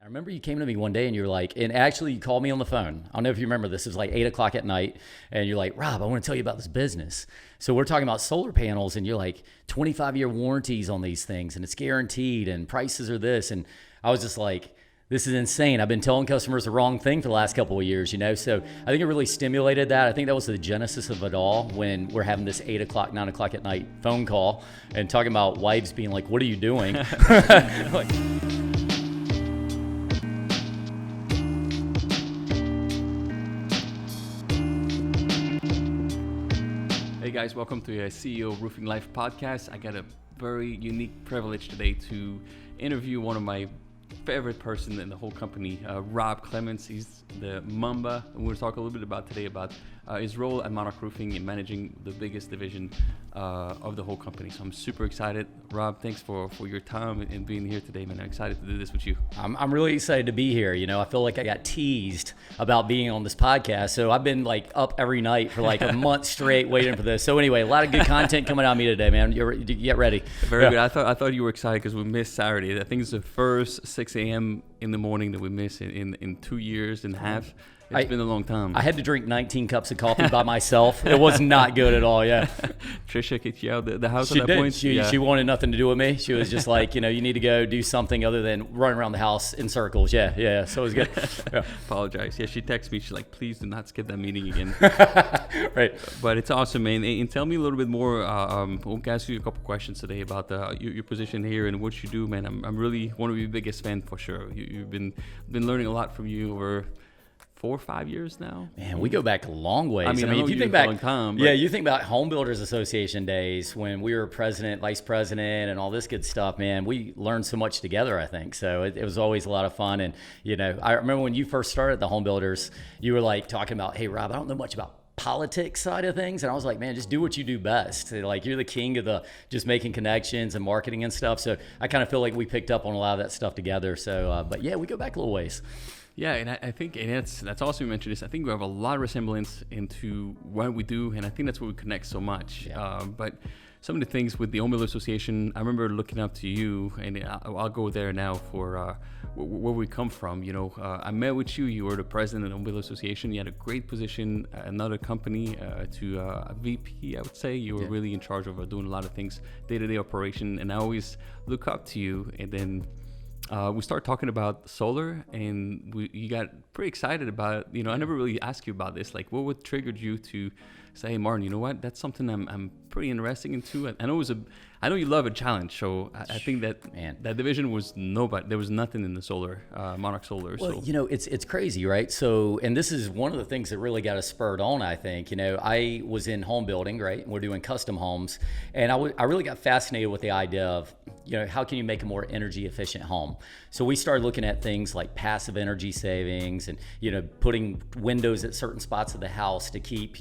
remember you came to me one day and you were like, and actually you called me on the phone. I don't know if you remember this. It was like 8 o'clock at night. And you're like, Rob, I want to tell you about this business. So we're talking about solar panels and you're like 25-year warranties on these things and it's guaranteed and prices are this. And I was just like, this is insane. I've been telling customers the wrong thing for the last couple of years, So I think it really stimulated that. I think that was the genesis of it all when we're having this 8 o'clock, 9 o'clock at night phone call and talking about wives being like, what are you doing? Like, Hey guys, welcome to a CEO Roofing Life podcast. I got a very unique privilege today to interview one of my favorite person in the whole company, Rob Clemons. He's the Mamba, and we're going to talk a little bit about today about his role at Monarch Roofing and managing the biggest division of the whole company. So I'm super excited. Rob, thanks for your time and being here today, man. I'm excited to do this with you. I'm really excited to be here. I feel like I got teased about being on this podcast. So I've been like up every night for like a month straight waiting for this. So anyway, a lot of good content coming out of me today, man. You get ready. Very good. I thought you were excited because we missed Saturday. I think it's the first 6 a.m. in the morning that we missed in 2 years and a half. It's been a long time. I had to drink 19 cups of coffee by myself. It was not good at all, yeah. Trisha kicked you out the house at that point? She wanted nothing to do with me. She was just like, you need to go do something other than run around the house in circles. Yeah. So it was good. Yeah. Apologize. Yeah, she texted me. She's like, please do not skip that meeting again. Right. But it's awesome, man. And tell me a little bit more. We'll ask you a couple questions today about your position here and what you do, man. I'm really one of your biggest fans for sure. You've been learning a lot from you over 4 or 5 years now. Man, we go back a long ways. I mean if you think back, you think about Home Builders Association days when we were president, vice president, and all this good stuff. Man, we learned so much together. I think so. It was always a lot of fun. And I remember when you first started the Home Builders, you were like talking about, hey Rob, I don't know much about politics side of things, and I was like, man, just do what you do best. Like, you're the king of the just making connections and marketing and stuff. So I kind of feel like we picked up on a lot of that stuff together. So, but yeah, we go back a little ways. Yeah, and I think, and that's also you mentioned this. I think we have a lot of resemblance into what we do, and I think that's where we connect so much. Yeah. But some of the things with the Home Builder Association, I remember looking up to you, and I'll go there now for where we come from. I met with you. You were the president of the Home Builder Association. You had a great position at another company to a VP, I would say. You were really in charge of doing a lot of things, day-to-day operation, and I always look up to you. And then we started talking about solar, and you got pretty excited about it. I never really asked you about this. Like, what triggered you to say, hey, Martin, you know what? That's something I'm pretty interested into. I know you love a challenge, so I think that that division was there was nothing in the solar, Monarch Solar. Well, it's crazy, right? So, and this is one of the things that really got us spurred on, I think. I was in home building, right? And we're doing custom homes. And I really got fascinated with the idea of, how can you make a more energy efficient home? So we started looking at things like passive energy savings and, putting windows at certain spots of the house to keep,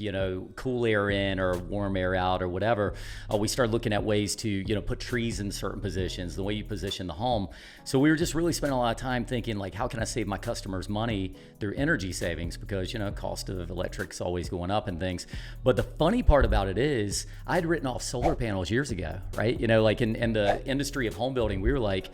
cool air in or warm air out or whatever. We started looking at ways to, put trees in certain positions, the way you position the home. So we were just really spending a lot of time thinking, like, how can I save my customers money through energy savings? Because, cost of electric's always going up and things. But the funny part about it is I had written off solar panels years ago, right? Like in the industry of home building, we were like,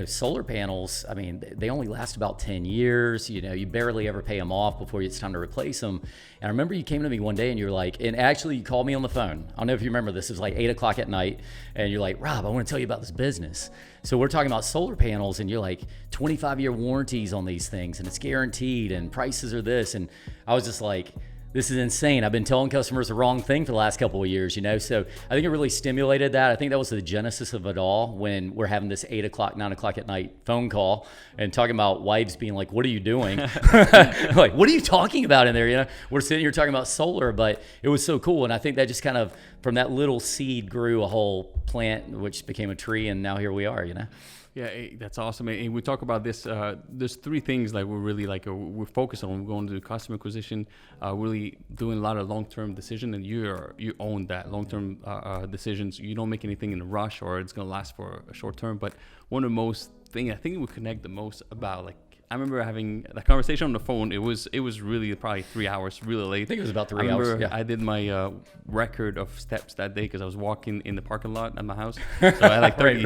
solar panels, I mean, they only last about 10 years. You barely ever pay them off before it's time to replace them. And I remember you came to me one day and you were like, and actually you called me on the phone. I don't know if you remember this. It was like 8 o'clock at night. And you're like, Rob, I want to tell you about this business. So we're talking about solar panels and you're like 25-year warranties on these things and it's guaranteed and prices are this. And I was just like, this is insane. I've been telling customers the wrong thing for the last couple of years, So I think it really stimulated that. I think that was the genesis of it all when we're having this 8 o'clock, 9 o'clock at night phone call and talking about wives being like, what are you doing? Like, what are you talking about in there? We're sitting here talking about solar, but it was so cool. And I think that just kind of, from that little seed grew a whole plant, which became a tree. And now here we are, Yeah, that's awesome. And we talk about this. There's 3 things like we're really we're focused on. We're going to do customer acquisition, really doing a lot of long-term decision, and you own that long-term decisions. You don't make anything in a rush or it's going to last for a short term. But one of the most thing I think we connect the most about, like, I remember having that conversation on the phone. It was really probably 3 hours, really late. I think it was about 3 I hours. remember Yeah. I did my record of steps that day because I was walking in the parking lot at my house. So I had like 30.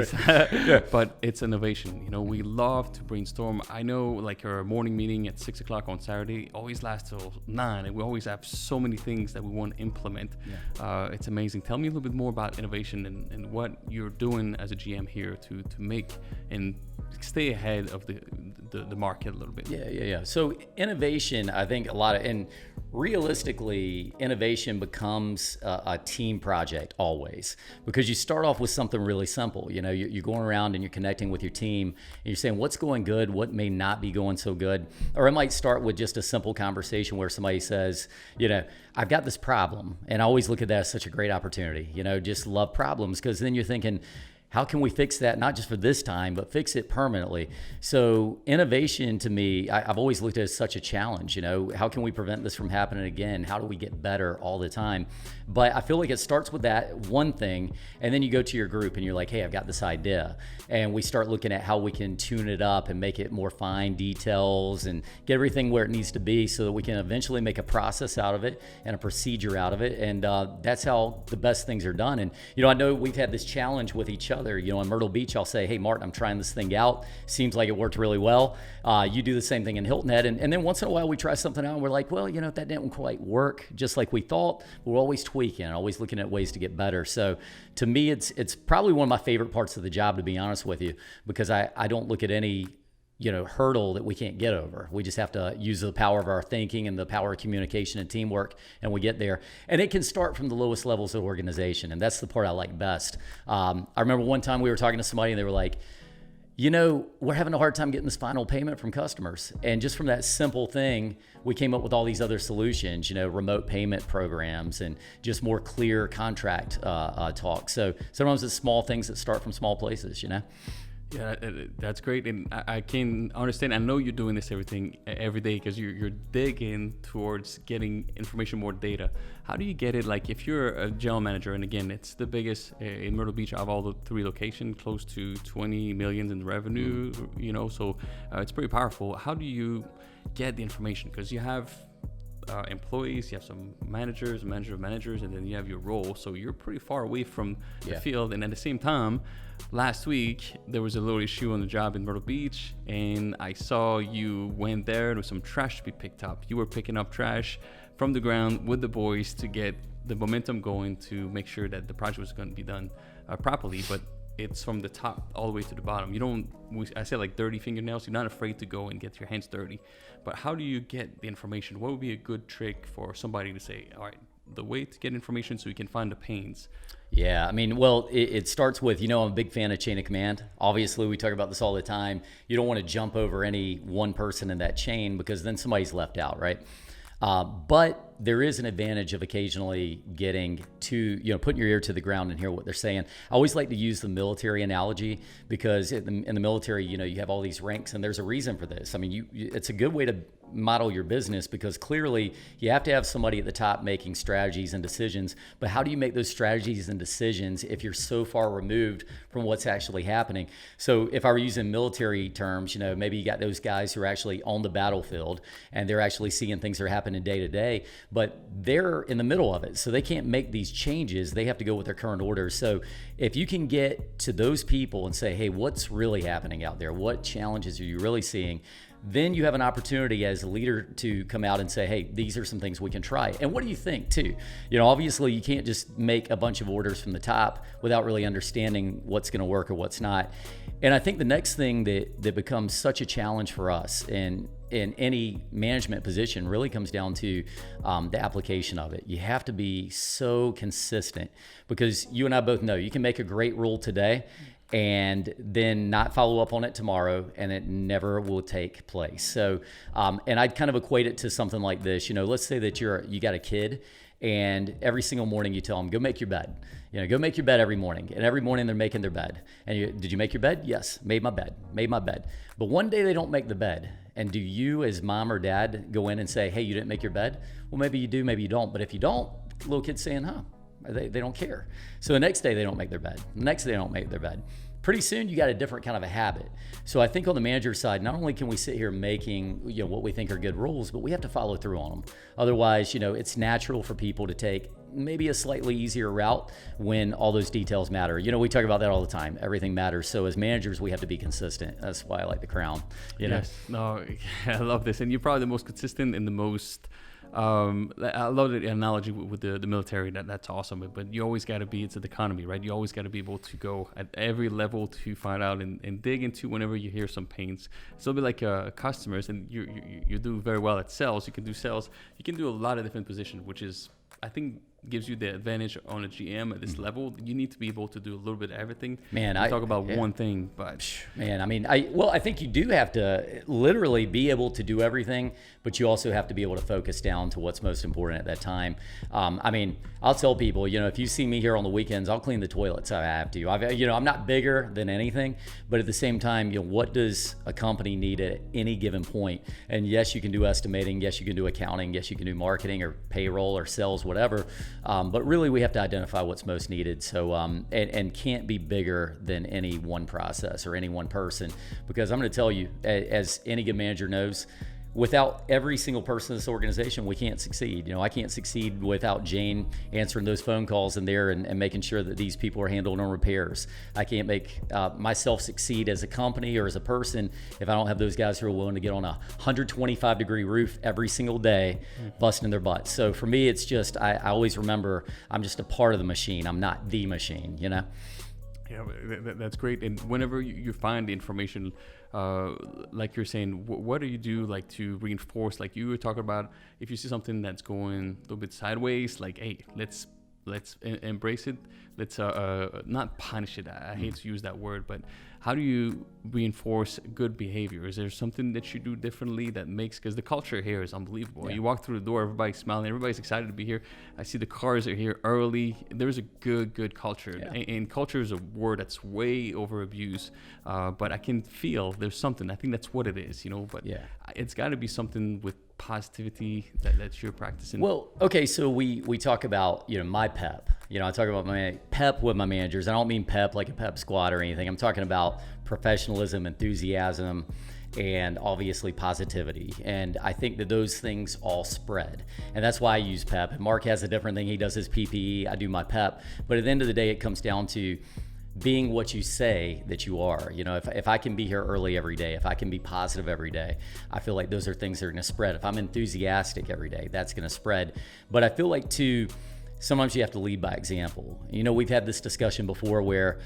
Yeah. But it's innovation. You know, we love to brainstorm. I know like our morning meeting at 6 o'clock on Saturday always lasts till 9, and we always have so many things that we want to implement. Yeah. It's amazing. Tell me a little bit more about innovation and what you're doing as a GM here to make and stay ahead of the market a little bit. Yeah. So innovation, I think and realistically, innovation becomes a team project always, because you start off with something really simple. You know, you're going around and you're connecting with your team and you're saying what's going good, what may not be going so good. Or it might start with just a simple conversation where somebody says, you know, I've got this problem. And I always look at that as such a great opportunity. You know, just love problems, because then you're thinking, how can we fix that, not just for this time, but fix it permanently? So innovation to me, I've always looked at it as such a challenge. You know, how can we prevent this from happening again? How do we get better all the time? But I feel like it starts with that one thing, and then you go to your group and you're like, hey, I've got this idea. And we start looking at how we can tune it up and make it more fine details and get everything where it needs to be so that we can eventually make a process out of it and a procedure out of it. And that's how the best things are done. And, you know, I know we've had this challenge with each other. You know, in Myrtle Beach, I'll say, hey, Martin, I'm trying this thing out. Seems like it worked really well. You do the same thing in Hilton Head. And then once in a while, we try something out and we're like, well, you know, that didn't quite work just like we thought. We're always tweaking, always looking at ways to get better. So to me, it's probably one of my favorite parts of the job, to be honest with you, because I don't look at any, you know, hurdle that we can't get over. We just have to use the power of our thinking and the power of communication and teamwork, and we get there. And it can start from the lowest levels of organization, and that's the part I like best. I remember one time we were talking to somebody and they were like, you know, we're having a hard time getting this final payment from customers. And just from that simple thing, we came up with all these other solutions, you know, remote payment programs and just more clear contract talk. So sometimes it's small things that start from small places, you know? Yeah, that's great, and I can understand. I know you're doing this every day because you're digging towards getting information, more data. How do you get it? Like, if you're a general manager, and again, it's the biggest in Myrtle Beach of all the 3 locations, close to 20 million in revenue. You know, so it's pretty powerful. How do you get the information? Because you have employees, you have some managers, manager of managers, and then you have your role. So you're pretty far away from the field. And at the same time, last week there was a little issue on the job in Myrtle Beach, and I saw you went there. There was some trash to be picked up. You were picking up trash from the ground with the boys to get the momentum going to make sure that the project was going to be done properly. But it's from the top all the way to the bottom. I say like dirty fingernails. You're not afraid to go and get your hands dirty. But how do you get the information? What would be a good trick for somebody to say, all right, the way to get information so we can find the pains? Yeah, I mean, well, it starts with, you know, I'm a big fan of chain of command. Obviously, we talk about this all the time. You don't want to jump over any one person in that chain, because then somebody's left out, right? But there is an advantage of occasionally getting to, you know, putting your ear to the ground and hear what they're saying. I always like to use the military analogy, because in the military, you know, you have all these ranks, and there's a reason for this. I mean, it's a good way to model your business, because clearly you have to have somebody at the top making strategies and decisions. But how do you make those strategies and decisions if you're so far removed from what's actually happening? So if I were using military terms, you know, maybe you got those guys who are actually on the battlefield and they're actually seeing things that are happening day to day, but they're in the middle of it, so they can't make these changes. They have to go with their current orders. So if you can get to those people and say, hey, what's really happening out there? What challenges are you really seeing? Then you have an opportunity as a leader to come out and say, hey, these are some things we can try. And what do you think too? You know, obviously you can't just make a bunch of orders from the top without really understanding what's going to work or what's not. And I think the next thing that becomes such a challenge for us in any management position really comes down to the application of it. You have to be so consistent, because you and I both know you can make a great rule today and then not follow up on it tomorrow, and it never will take place. So, and I'd kind of equate it to something like this. You know, let's say that you got a kid, and every single morning you tell them, go make your bed. You know, go make your bed every morning. And every morning they're making their bed. And did you make your bed? Yes, made my bed. But one day they don't make the bed. And do you as mom or dad go in and say, hey, you didn't make your bed? Well, maybe you do, maybe you don't. But if you don't, the little kid's saying, huh? They don't care. So the next day they don't make their bed. The next day they don't make their bed. pretty soon you got a different kind of a habit. So I think on the manager side, not only can we sit here making, what we think are good rules, but we have to follow through on them. Otherwise, it's natural for people to take maybe a slightly easier route when all those details matter. We talk about that all the time. Everything matters. So as managers, we have to be consistent. That's why I like the crown. Yes. No, I love this. And you're probably the most consistent and the most, I love the analogy with the military. That's awesome. But you always got to be, it's an economy, right? You always got to be able to go at every level to find out and dig into whenever you hear some pains. It's a little bit like customers, and you do very well at sales. You can do sales. You can do a lot of different positions, which is, I think, gives you the advantage on a GM at this level. You need to be able to do a little bit of everything. Man, I talk about one thing, but man, I think you do have to literally be able to do everything, but you also have to be able to focus down to what's most important at that time. I'll tell people, if you see me here on the weekends, I'll clean the toilets. I have to. I'm not bigger than anything, but at the same time, what does a company need at any given point? And yes, you can do estimating. Yes, you can do accounting. Yes, you can do marketing or payroll or sales, whatever. But really, we have to identify what's most needed. So, and can't be bigger than any one process or any one person, because I'm going to tell you, as any good manager knows, without every single person in this organization, we can't succeed. I can't succeed without Jane answering those phone calls in there and making sure that these people are handling on repairs. I can't make myself succeed as a company or as a person if I don't have those guys who are willing to get on a 125-degree roof every single day, busting their butts. So for me, it's just, I always remember I'm just a part of the machine. I'm not the machine, Yeah, that's great. And whenever you find the information, like you're saying, what do you do like to reinforce? Like you were talking about, if you see something that's going a little bit sideways, like, hey, let's embrace it. Let's not punish it. I hate to use that word, but how do you reinforce good behavior? Is there something that you do differently that makes, because the culture here is unbelievable. Yeah. You walk through the door, everybody's smiling, everybody's excited to be here. I see the cars are here early. There's a good culture. Yeah. And culture is a word that's way over abused, but I can feel there's something. I think that's what it is, but yeah. It's got to be something with positivity that you're practicing. Well, okay, so we talk about my pep. I talk about my pep with my managers. I don't mean pep like a pep squad or anything. I'm talking about professionalism, enthusiasm, and obviously positivity. And I think that those things all spread, and that's why I use pep. And Mark has a different thing. He does his PPE. I do my pep. But at the end of the day, it comes down to being what you say that you are. If I can be here early every day, if I can be positive every day, I feel like those are things that are going to spread. If I'm enthusiastic every day, that's going to spread. But I feel like too, sometimes you have to lead by example. We've had this discussion before where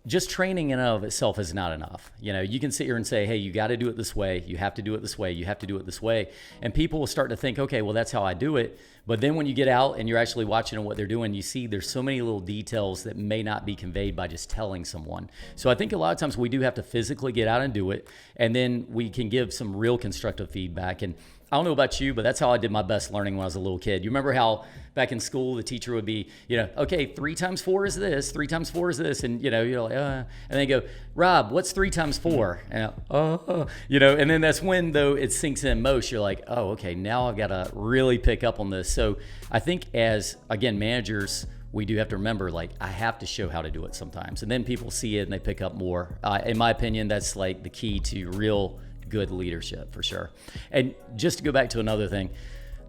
just training in and of itself is not enough. You can sit here and say, hey, you got to do it this way. You have to do it this way. You have to do it this way. And people will start to think, okay, well, that's how I do it. But then when you get out and you're actually watching what they're doing, you see there's so many little details that may not be conveyed by just telling someone. So I think a lot of times we do have to physically get out and do it. And then we can give some real constructive feedback. And I don't know about you, but that's how I did my best learning when I was a little kid. You remember how back in school, the teacher would be, okay, 3 times 4 is this, 3 times 4 is this. And, you're like, and they go, Rob, what's 3 times 4? And, and then that's when, though, it sinks in most. You're like, oh, okay, now I've got to really pick up on this. So I think as, again, managers, we do have to remember, I have to show how to do it sometimes. And then people see it and they pick up more. In my opinion, that's like the key to real good leadership for sure. And just to go back to another thing,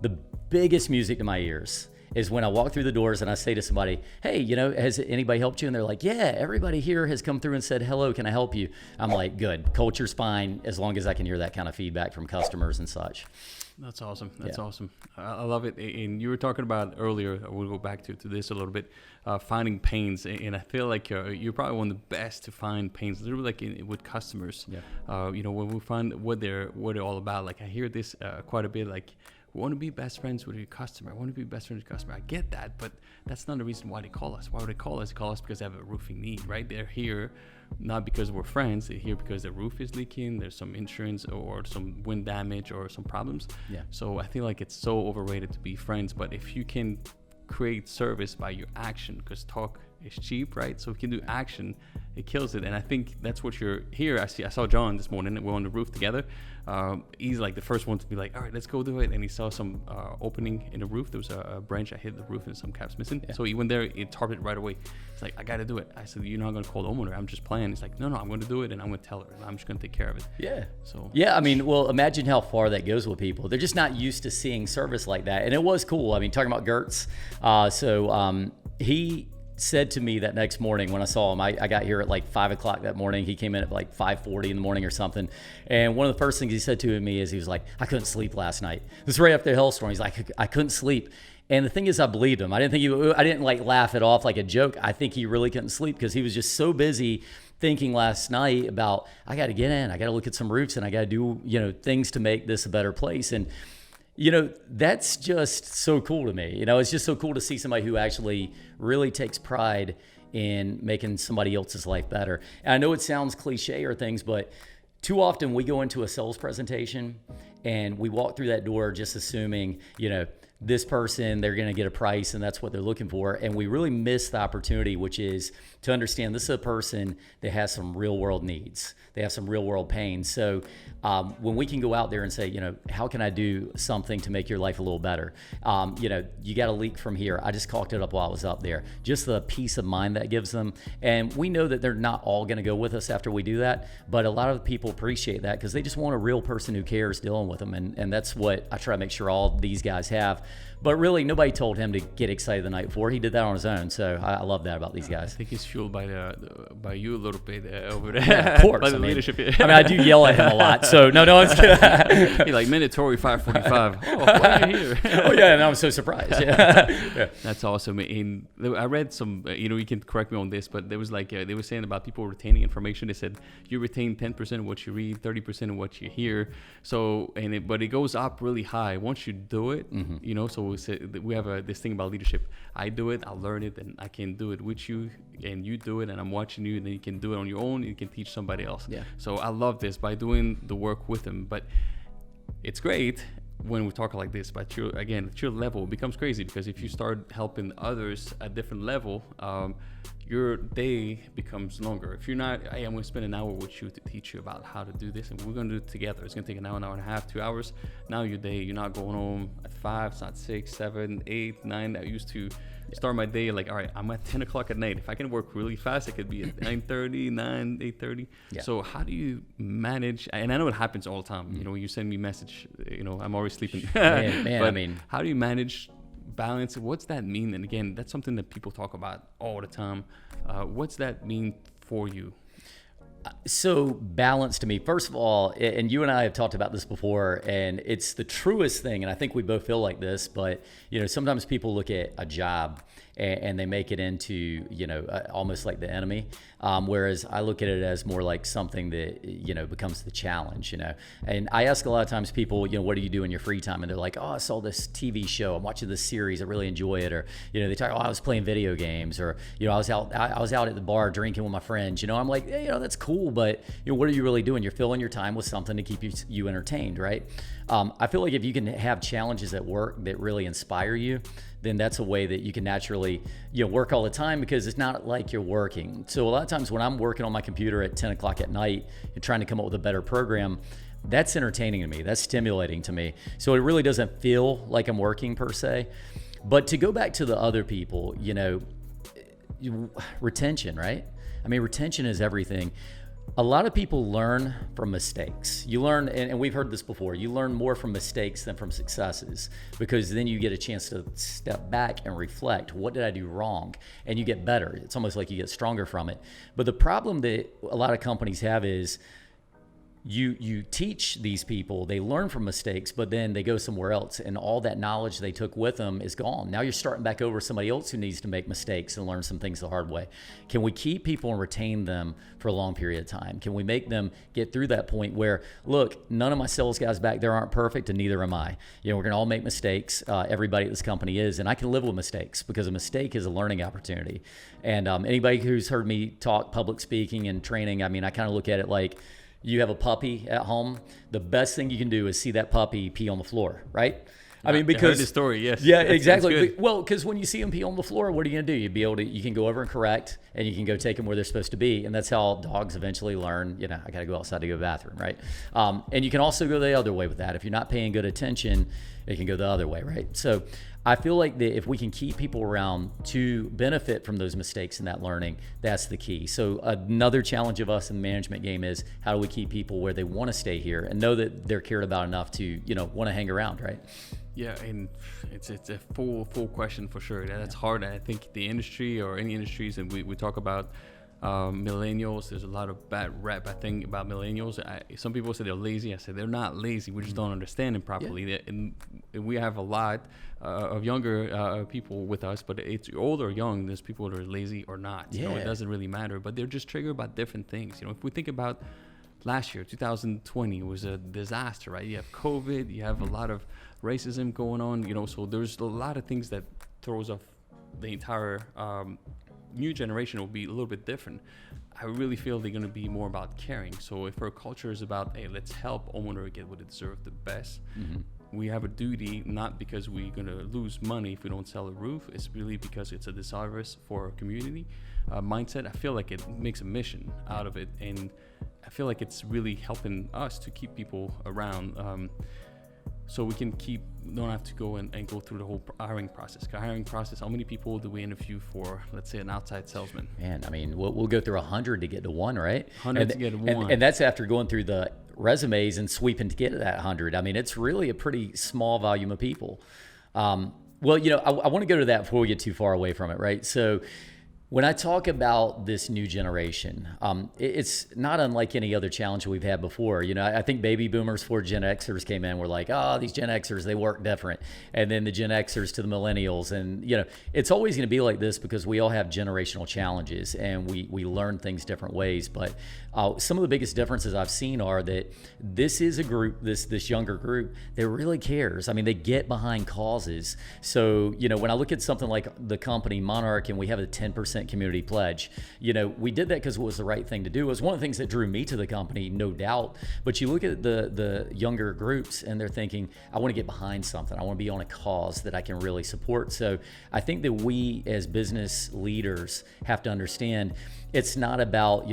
the biggest music to my ears is when I walk through the doors and I say to somebody, hey, has anybody helped you? And they're like, yeah, everybody here has come through and said, hello, can I help you? I'm like, good. Culture's fine as long as I can hear that kind of feedback from customers and such. That's awesome. That's awesome. I love it. And you were talking about earlier, we'll go back to this a little bit, finding pains. And I feel like you're probably one of the best to find pains, literally like with customers. Yeah. When we find what they're all about. Like I hear this quite a bit, like, we want to be best friends with your customer. I want to be best friends with your customer. I get that, but that's not the reason why they call us. Why would they call us? They call us because they have a roofing need, right? They're here not because we're friends. They're here because the roof is leaking. There's some insurance or some wind damage or some problems. Yeah. So I feel like it's so overrated to be friends. But if you can create service by your action, because talk is cheap, right? So if you can do action, it kills it. And I think that's what you're here. I saw John this morning, and we're on the roof together. He's like the first one to be like, all right, let's go do it. And he saw some opening in the roof. There was a branch that hit the roof and some caps missing. Yeah. So he went there, he tarped it right away. He's like, I got to do it. I said, you're not going to call the homeowner. I'm just playing. He's like, no, I'm going to do it, and I'm going to tell her. I'm just going to take care of it. Yeah. So yeah, I mean, well, imagine how far that goes with people. They're just not used to seeing service like that. And it was cool. I mean, talking about Gertz. He said to me that next morning when I saw him, I got here at like 5 o'clock that morning. He came in at like 5:40 in the morning or something. And one of the first things he said to me is he was like, I couldn't sleep last night. This is right after the hailstorm. He's like, I couldn't sleep. And the thing is, I believed him. I didn't like laugh it off like a joke. I think he really couldn't sleep because he was just so busy thinking last night about, I got to get in, I got to look at some roofs, and I got to do, things to make this a better place. And that's just so cool to me. It's just so cool to see somebody who actually really takes pride in making somebody else's life better. And I know it sounds cliche or things, but too often we go into a sales presentation and we walk through that door just assuming, this person, they're going to get a price and that's what they're looking for. And we really miss the opportunity, which is to understand this is a person that has some real world needs. They have some real world pain. So when we can go out there and say, how can I do something to make your life a little better? You got a leak from here. I just caulked it up while I was up there. Just the peace of mind that gives them. And we know that they're not all going to go with us after we do that. But a lot of people appreciate that because they just want a real person who cares dealing with them. And that's what I try to make sure all these guys have. But really, nobody told him to get excited the night before. He did that on his own. So I love that about these guys. I think he's fueled by you a little bit over there. Yeah, of course. By the leadership. I do yell at him a lot. So no, I'm just kidding. He's like, mandatory 545. Oh, why are you here? Oh, yeah, and I'm so surprised. Yeah. That's awesome. I read some, you can correct me on this, but there was like, they were saying about people retaining information. They said, you retain 10% of what you read, 30% of what you hear. So, but it goes up really high once you do it, so we have this thing about leadership. I do it, I'll learn it, and I can do it with you, and you do it, and I'm watching you, and then you can do it on your own, and you can teach somebody else. Yeah. So I love this by doing the work with them. But it's great when we talk like this, but at your level, it becomes crazy because if you start helping others at different level, your day becomes longer. If you're not, hey, I'm going to spend an hour with you to teach you about how to do this, and we're going to do it together. It's going to take an hour and a half, 2 hours. Now your day, you're not going home at 5, it's not 6, 7, 8, 9. I used to start my day like, all right, I'm at 10 o'clock at night. If I can work really fast, it could be at 9:30, 9, 8:30. Yeah. So how do you manage? And I know it happens all the time. When you send me a message, I'm already sleeping. Man, how do you manage balance? What's that mean? And again, that's something that people talk about all the time. What's that mean for you? So balance to me, first of all, and you and I have talked about this before, and it's the truest thing, and I think we both feel like this, but sometimes people look at a job and they make it into almost like the enemy, whereas I look at it as more like something that becomes the challenge. And I ask a lot of times people, what do you do in your free time? And they're like, oh, I saw this TV show, I'm watching this series, I really enjoy it. Or they talk, oh, I was playing video games, or I was out at the bar drinking with my friends. I'm like, hey, that's cool, but what are you really doing? You're filling your time with something to keep you entertained, right? I feel like if you can have challenges at work that really inspire you, then that's a way that you can naturally work all the time, because it's not like you're working. So a lot of times when I'm working on my computer at 10 o'clock at night and trying to come up with a better program, that's entertaining to me, that's stimulating to me. So it really doesn't feel like I'm working per se. But to go back to the other people, retention, right? I mean, retention is everything. A lot of people learn from mistakes. You learn, and we've heard this before, you learn more from mistakes than from successes, because then you get a chance to step back and reflect, what did I do wrong? And you get better. It's almost like you get stronger from it. But the problem that a lot of companies have is you teach these people, they learn from mistakes, but then they go somewhere else, and all that knowledge they took with them is gone. Now you're starting back over somebody else who needs to make mistakes and learn some things the hard way. Can we keep people and retain them for a long period of time? Can we make them get through that point where, look, none of my sales guys back there aren't perfect, and neither am I. We're going to all make mistakes. Everybody at this company is, and I can live with mistakes, because a mistake is a learning opportunity. And anybody who's heard me talk public speaking and training, I kind of look at it like, you have a puppy at home. The best thing you can do is see that puppy pee on the floor, right? I mean, I because heard the story, yes. yeah, That's exactly. good. Well, because when you see them pee on the floor, what are you gonna do? You can go over and correct, and you can go take them where they're supposed to be, and that's how dogs eventually learn. I got to go outside to go to the bathroom, right? And you can also go the other way with that. If you're not paying good attention, it can go the other way, right? So I feel like that if we can keep people around to benefit from those mistakes and that learning, that's the key. So another challenge of us in the management game is how do we keep people where they want to stay here and know that they're cared about enough to, want to hang around, right? Yeah, and it's a full question for sure. That's hard. I think the industry or any industries, and we talk about millennials. There's a lot of bad rep, I think, about millennials. Some people say they're lazy. I say they're not lazy. We just don't understand them properly. Yeah. And we have a lot of younger people with us, but it's old or young. There's people that are lazy or not. Yeah. It doesn't really matter. But they're just triggered by different things. If we think about last year, 2020 was a disaster, right? You have COVID. You have a lot of racism going on. So there's a lot of things that throws off the entire new generation will be a little bit different. I really feel they're going to be more about caring. So if our culture is about, hey, let's help homeowner get what they deserve the best, we have a duty, not because we're going to lose money if we don't sell a roof. It's really because it's a disservice for our community mindset. I feel like it makes a mission out of it. And I feel like it's really helping us to keep people around. So we can don't have to go and go through the whole hiring process. How many people do we interview for, let's say, an outside salesman? Man, I mean, we'll go through 100 to get to one, right? 100 to get to one. And that's after going through the resumes and sweeping to get to that 100. I mean, it's really a pretty small volume of people. I want to go to that before we get too far away from it, right? So when I talk about this new generation, it's not unlike any other challenge we've had before. I think baby boomers before Gen Xers came in were like, these Gen Xers, they work different. And then the Gen Xers to the millennials. And, it's always going to be like this because we all have generational challenges and we learn things different ways. But some of the biggest differences I've seen are that this is a group, this younger group, that really cares. I mean, they get behind causes. So, when I look at something like the company Monarch and we have a 10% community pledge, we did that because it was the right thing to do. It was one of the things that drew me to the company, no doubt. But you look at the younger groups and they're thinking, I want to get behind something. I want to be on a cause that I can really support. So I think that we as business leaders have to understand it's not about,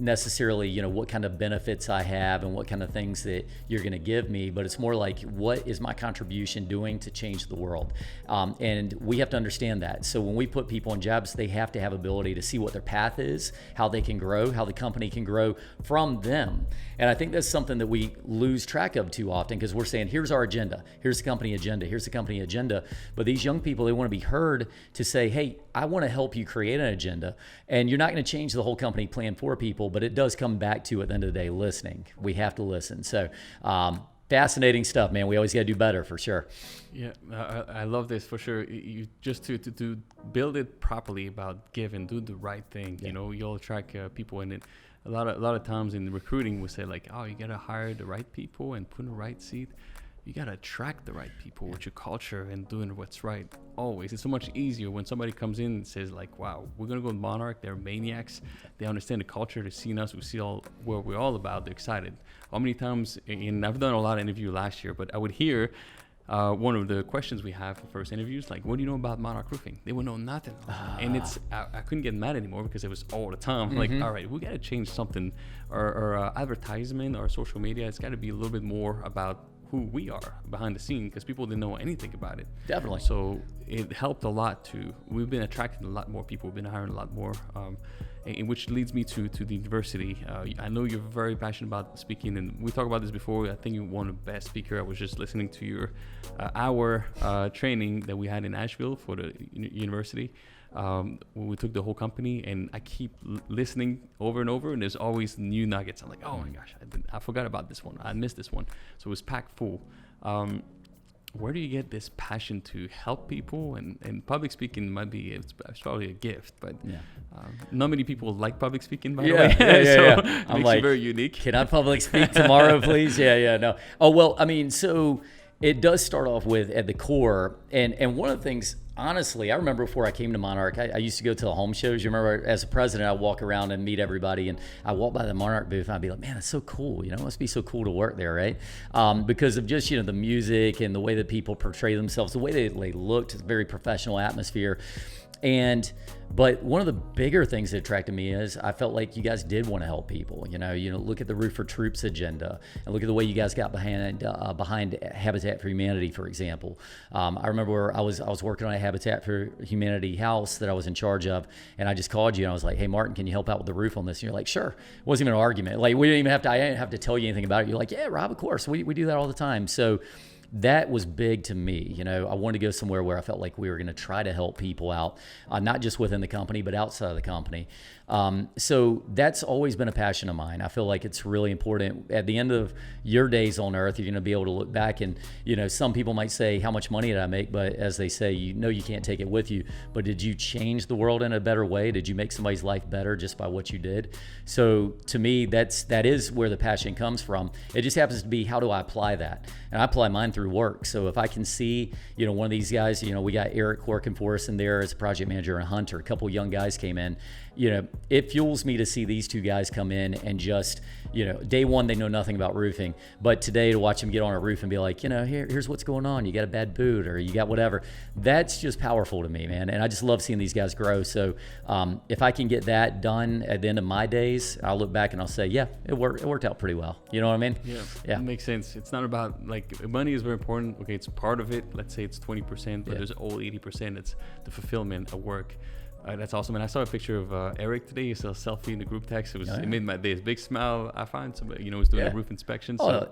necessarily, what kind of benefits I have and what kind of things that you're going to give me, but it's more like, what is my contribution doing to change the world? And we have to understand that. So when we put people in jobs, they have to have ability to see what their path is, how they can grow, how the company can grow from them. And I think that's something that we lose track of too often because we're saying, here's our agenda, here's the company agenda, here's the company agenda. But these young people, they want to be heard to say, hey, I want to help you create an agenda. And you're not going to change the whole company plan for people, but it does come back to, at the end of the day, listening. We have to listen. So fascinating stuff, man. We always got to do better for sure. Yeah, I love this for sure. You just to build it properly about give and do the right thing. Yeah. You'll attract people in it. A lot of times in recruiting, we say like, you got to hire the right people and put in the right seat. You got to attract the right people with your culture and doing what's right always. It's so much easier when somebody comes in and says like, wow, we're going to go to Monarch. They're maniacs. They understand the culture. They've seen us. We see what we're all about. They're excited. How many times, and I've done a lot of interviews last year, but I would hear one of the questions we have for first interviews, like, what do you know about Monarch Roofing? They would know nothing. And I couldn't get mad anymore because it was all the time. Like, all right, we got to change something. Our advertisement, our social media, it's got to be a little bit more about who we are behind the scene because people didn't know anything about it. Definitely. So it helped a lot too. We've been attracting a lot more people. We've been hiring a lot more, which leads me to the university. I know you're very passionate about speaking, and we talked about this before. I think you're one of the best speakers. I was just listening to your hour training that we had in Asheville for the university. When we took the whole company, and I keep listening over and over, and there's always new nuggets. I'm like, oh my gosh, I forgot about this one. I missed this one. So it was packed full. Where do you get this passion to help people? And public speaking might be, it's probably a gift, but not many people like public speaking, by the way. So it makes you very unique. Can I public speak tomorrow, please? No. Oh, well, I mean, so it does start off with at the core. And one of the things honestly, I remember before I came to Monarch, I used to go to the home shows. You remember, as a president, I'd walk around and meet everybody, and I walk by the Monarch booth, and I'd be like, man, that's so cool. You know, it must be so cool to work there, right? Because of just, the music and the way that people portray themselves, the way they looked, it's a very professional atmosphere. But one of the bigger things that attracted me is I felt like you guys did want to help people. Look at the Roof for Troops agenda, and look at the way you guys got behind Habitat for Humanity, for example. I remember I was working on a Habitat for Humanity house that I was in charge of, and I just called you and I was like, hey, Martin, can you help out with the roof on this? And you're like, sure. It wasn't even an argument. Like, I didn't have to tell you anything about it. You're like, yeah, Rob, of course. We do that all the time. So that was big to me. I wanted to go somewhere where I felt like we were going to try to help people out, not just within the company, but outside of the company. So that's always been a passion of mine. I feel like it's really important. At the end of your days on earth, you're going to be able to look back and, some people might say, how much money did I make? But as they say, you can't take it with you. But did you change the world in a better way? Did you make somebody's life better just by what you did? So to me, that is where the passion comes from. It just happens to be, how do I apply that? And I apply mine through work. So if I can see, one of these guys, we got Eric working for us in there as a project manager, and Hunter, a couple young guys came in. It fuels me to see these two guys come in and just, day one, they know nothing about roofing, but today to watch them get on a roof and be like, here's what's going on. You got a bad boot or you got whatever. That's just powerful to me, man. And I just love seeing these guys grow. So if I can get that done at the end of my days, I'll look back and I'll say, yeah, it worked out pretty well. You know what I mean? Yeah. It makes sense. It's not about, like, money is very important. Okay, it's part of it. Let's say it's 20%, but there's all 80%. It's the fulfillment of work. That's awesome. And I saw a picture of Eric today. He saw a selfie in the group text. It made my day. His big smile. I find somebody, was doing a roof inspection. So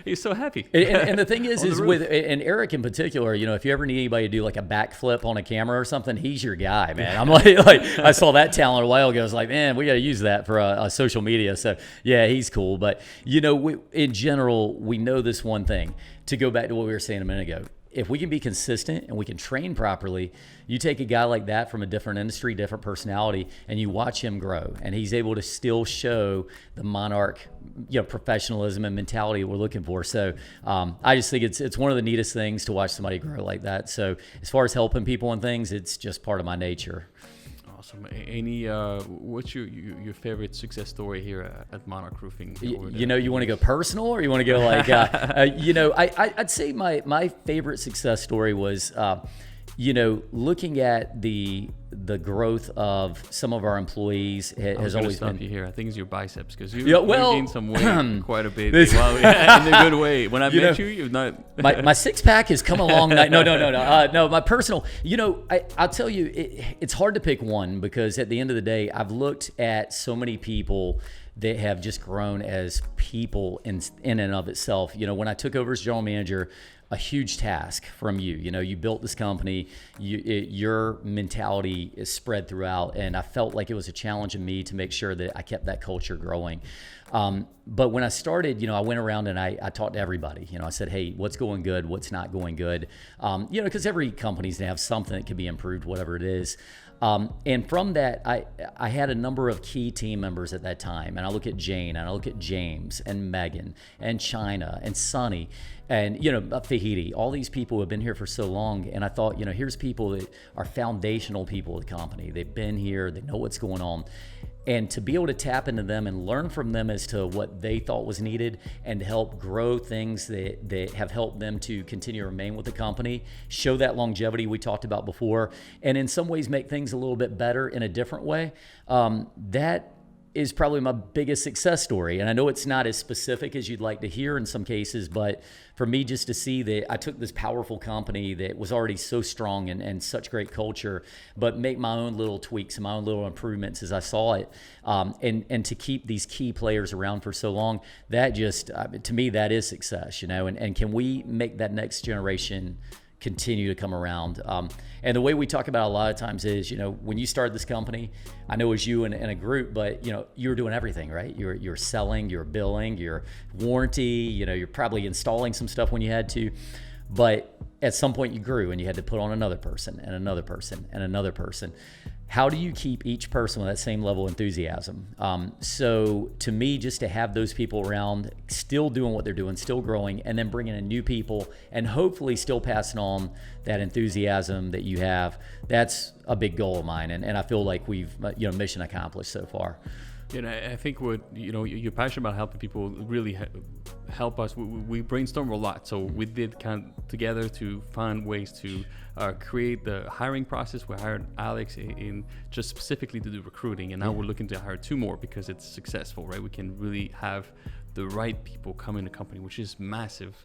he's so happy. And the thing is and Eric in particular, if you ever need anybody to do like a backflip on a camera or something, he's your guy, man. I'm like I saw that talent a while ago. I was like, man, we got to use that for a social media. So yeah, he's cool. But in general, we know this one thing. To go back to what we were saying a minute ago, if we can be consistent and we can train properly, you take a guy like that from a different industry, different personality, and you watch him grow, and he's able to still show the Monarch, professionalism and mentality we're looking for. So I just think it's one of the neatest things to watch somebody grow like that. So as far as helping people and things, it's just part of my nature. Awesome. Any what's your favorite success story here at Monarch Roofing? You want to go personal, or you want to go like I'd say my favorite success story was looking at the growth of some of our employees has always been. You here. I think it's your biceps, because you gained some weight quite a bit. In a good way. When I met you've not. my six pack has come along. No. My personal. I'll tell you, it's hard to pick one, because at the end of the day, I've looked at so many people that have just grown as people in and of itself. When I took over as general manager, a huge task from you. You built this company, your mentality is spread throughout, and I felt like it was a challenge in me to make sure that I kept that culture growing. But when I started, I went around and I talked to everybody. I said, hey, what's going good? What's not going good? Because every company's going to have something that can be improved, whatever it is. And from that, I had a number of key team members at that time. And I look at Jane, and I look at James and Megan and China and Sonny and, Fahidi, all these people who have been here for so long. And I thought, here's people that are foundational people of the company. They've been here, they know what's going on. And to be able to tap into them and learn from them as to what they thought was needed, and to help grow things that have helped them to continue to remain with the company, show that longevity we talked about before, and in some ways make things a little bit better in a different way, that is probably my biggest success story. And I know it's not as specific as you'd like to hear in some cases, but for me, just to see that I took this powerful company that was already so strong and such great culture, but make my own little tweaks and my own little improvements as I saw it, and to keep these key players around for so long, that just, to me, that is success, and can we make that next generation continue to come around. And the way we talk about it a lot of times is, when you started this company, I know it was you and a group, but you were doing everything, right? You're selling, you're billing, you're warranty, you're probably installing some stuff when you had to. But at some point you grew and you had to put on another person and another person and another person. How do you keep each person with that same level of enthusiasm? So to me, just to have those people around, still doing what they're doing, still growing, and then bringing in new people and hopefully still passing on that enthusiasm that you have, that's a big goal of mine. And I feel like we've, mission accomplished so far. And I think what you're passionate about helping people really help us. We brainstorm a lot, so we did kind of together to find ways to create the hiring process. We hired Alex in just specifically to do recruiting, and now we're looking to hire 2 more because it's successful, right? We can really have the right people come in the company, which is massive.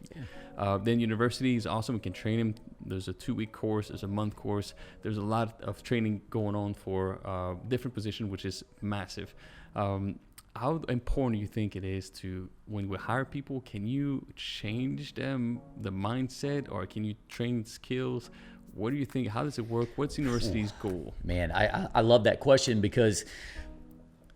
Then university is awesome. We can train them. There's a 2-week course, there's a month course. There's a lot of training going on for different positions, which is massive. How important do you think it is to, when we hire people, can you change them, the mindset, or can you train skills? What do you think? How does it work? What's university's goal? Man, I love that question because,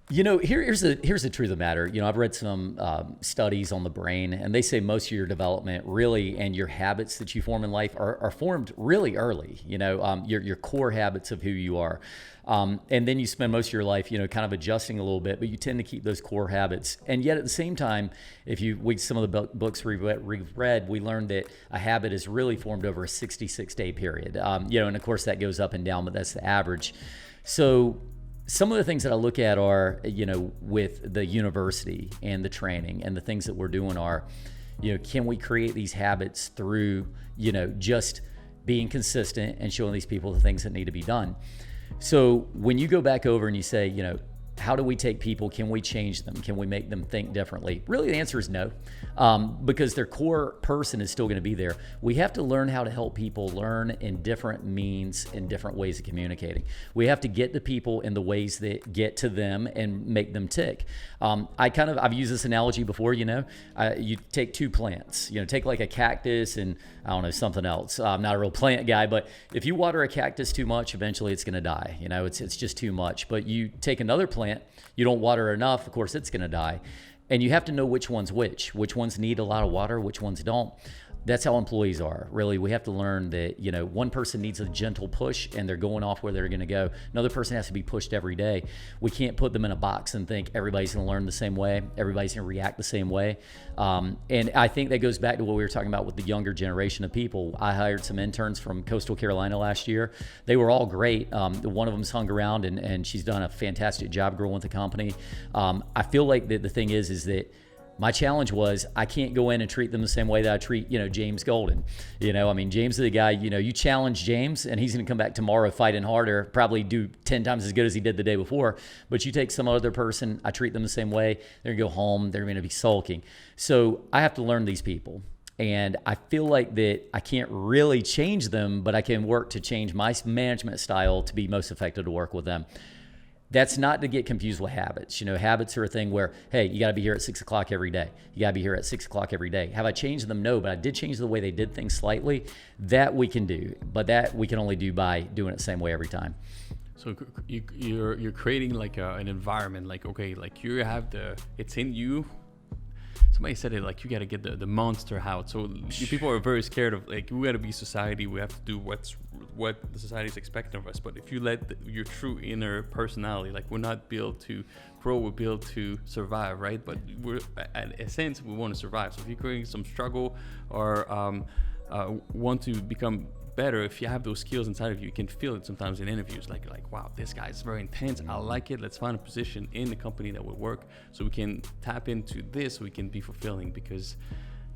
here's the truth of the matter. I've read some studies on the brain, and they say most of your development really and your habits that you form in life are formed really early. Your core habits of who you are. And then you spend most of your life, kind of adjusting a little bit, but you tend to keep those core habits. And yet at the same time, some of the books we've read, we learned that a habit is really formed over a 66-day period. And of course that goes up and down, but that's the average. So some of the things that I look at are, with the university and the training and the things that we're doing are, can we create these habits through, just being consistent and showing these people the things that need to be done. So when you go back over and you say, how do we take people? Can we change them? Can we make them think differently? Really, the answer is no, because their core person is still going to be there. We have to learn how to help people learn in different means, in different ways of communicating. We have to get the people in the ways that get to them and make them tick. I've used this analogy before. You take 2 plants. Take like a cactus and I don't know, something else. I'm not a real plant guy, but if you water a cactus too much, eventually it's going to die. It's just too much. But you take another plant, you don't water enough, of course it's going to die. And you have to know which ones need a lot of water, which ones don't. That's how employees are. Really, we have to learn that, one person needs a gentle push and they're going off where they're going to go. Another person has to be pushed every day. We can't put them in a box and think everybody's going to learn the same way. Everybody's going to react the same way. And I think that goes back to what we were talking about with the younger generation of people. I hired some interns from Coastal Carolina last year. They were all great. One of them's hung around and she's done a fantastic job growing with the company. I feel like the thing is that my challenge was I can't go in and treat them the same way that I treat, James Golden. James is the guy, you challenge James and he's going to come back tomorrow fighting harder, probably do 10 times as good as he did the day before. But you take some other person, I treat them the same way, they're going to go home, they're going to be sulking. So I have to learn these people. And I feel like that I can't really change them, but I can work to change my management style to be most effective to work with them. That's not to get confused with habits. Habits are a thing where, hey, you got to be here at 6 o'clock every day. You got to be here at 6 o'clock every day. Have I changed them? No, but I did change the way they did things slightly. That we can do, but that we can only do by doing it the same way every time. So you're creating like an environment, like, okay, like you have it's in you. Somebody said it like you got to get the monster out. So people are very scared of, like, we got to be society. We have to do what the society is expecting of us. But if you let your true inner personality, like, we're not built to grow, we're built to survive, right? But we're, in a sense, we want to survive. So if you're creating some struggle or want to become better, if you have those skills inside of you, you can feel it sometimes in interviews, like wow, this guy is very intense, I like it, let's find a position in the company that will work so we can tap into this, so we can be fulfilling. Because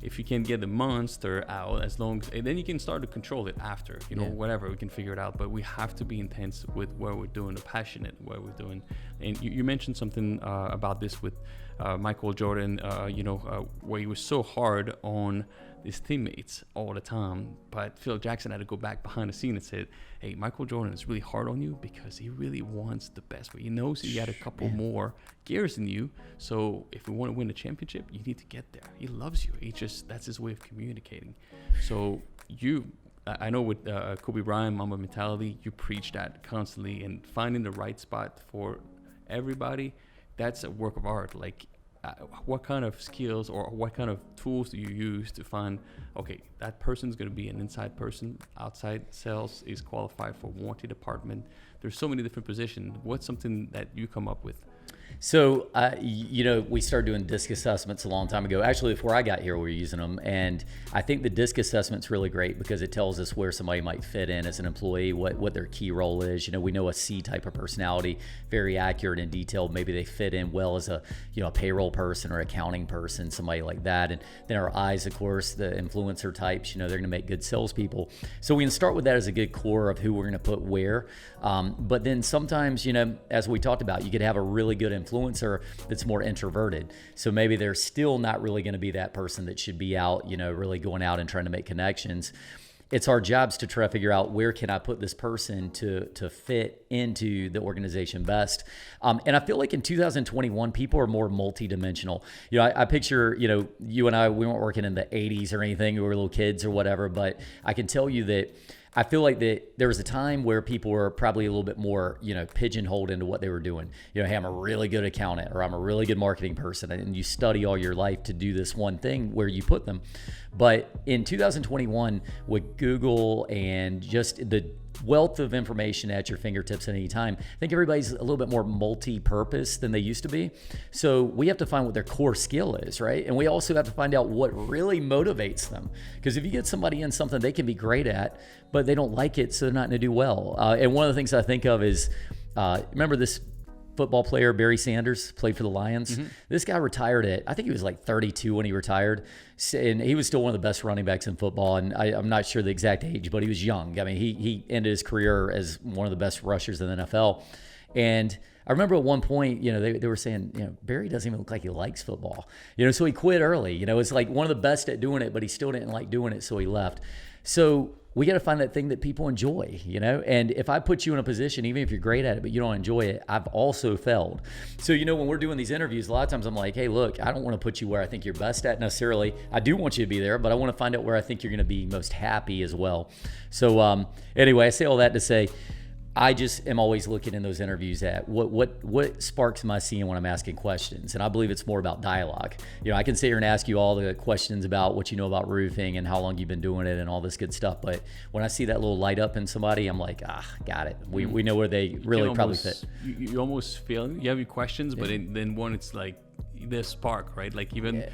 if you can get the monster out, and then you can start to control it after, whatever, we can figure it out. But we have to be intense with what we're doing, passionate what we're doing. And you mentioned something about this with Michael Jordan, where he was so hard on his teammates all the time, but Phil Jackson had to go back behind the scene and said, hey, Michael Jordan is really hard on you because he really wants the best, but he knows he got a couple more gears than you. So if we want to win the championship, you need to get there. He loves you. That's his way of communicating. So I know with Kobe Bryant, Mamba mentality, you preach that constantly, and finding the right spot for everybody, that's a work of art. Like, what kind of skills or what kind of tools do you use to find, okay, that person's going to be an inside person, outside sales is qualified for warranty department. There's so many different positions. What's something that you come up with? So, we started doing DISC assessments a long time ago. Actually, before I got here, we were using them. And I think the DISC assessment's really great because it tells us where somebody might fit in as an employee, what their key role is. We know a C type of personality, very accurate and detailed. Maybe they fit in well as a payroll person or accounting person, somebody like that. And then our I's, of course, the influencer types, they're going to make good salespeople. So we can start with that as a good core of who we're going to put where. But then sometimes, as we talked about, you could have a really good influencer that's more introverted. So maybe they're still not really going to be that person that should be out, really going out and trying to make connections. It's our jobs to try to figure out where can I put this person to fit into the organization best. And I feel like in 2021, people are more multidimensional. I picture, you and I, we weren't working in the 80s or anything. We were little kids or whatever, but I can tell you that I feel like that there was a time where people were probably a little bit more, pigeonholed into what they were doing. Hey, I'm a really good accountant or I'm a really good marketing person, and you study all your life to do this one thing where you put them. But in 2021, with Google and just the wealth of information at your fingertips at any time, I think everybody's a little bit more multi-purpose than they used to be. So we have to find what their core skill is, right? And we also have to find out what really motivates them. Because if you get somebody in something they can be great at, but they don't like it, so they're not going to do well. And one of the things I think of is, remember this football player, Barry Sanders, played for the Lions. Mm-hmm. This guy retired I think he was like 32 when he retired. And he was still one of the best running backs in football. And I'm not sure the exact age, but he was young. I mean, he ended his career as one of the best rushers in the NFL. And I remember at one point, they were saying, Barry doesn't even look like he likes football. So he quit early. It's like one of the best at doing it, but he still didn't like doing it, so he left. So we got to find that thing that people enjoy, and if I put you in a position, even if you're great at it, but you don't enjoy it, I've also failed. So, when we're doing these interviews, a lot of times I'm like, hey, look, I don't want to put you where I think you're best at necessarily. I do want you to be there, but I want to find out where I think you're going to be most happy as well. So anyway, I say all that to say, I just am always looking in those interviews at what sparks am I seeing when I'm asking questions. And I believe it's more about dialogue. I can sit here and ask you all the questions about what you know about roofing and how long you've been doing it and all this good stuff. But when I see that little light up in somebody, I'm like, got it. We know where they really probably fit. You almost feel, you have your questions, but then one, it's like the spark, right? Like even... Yeah.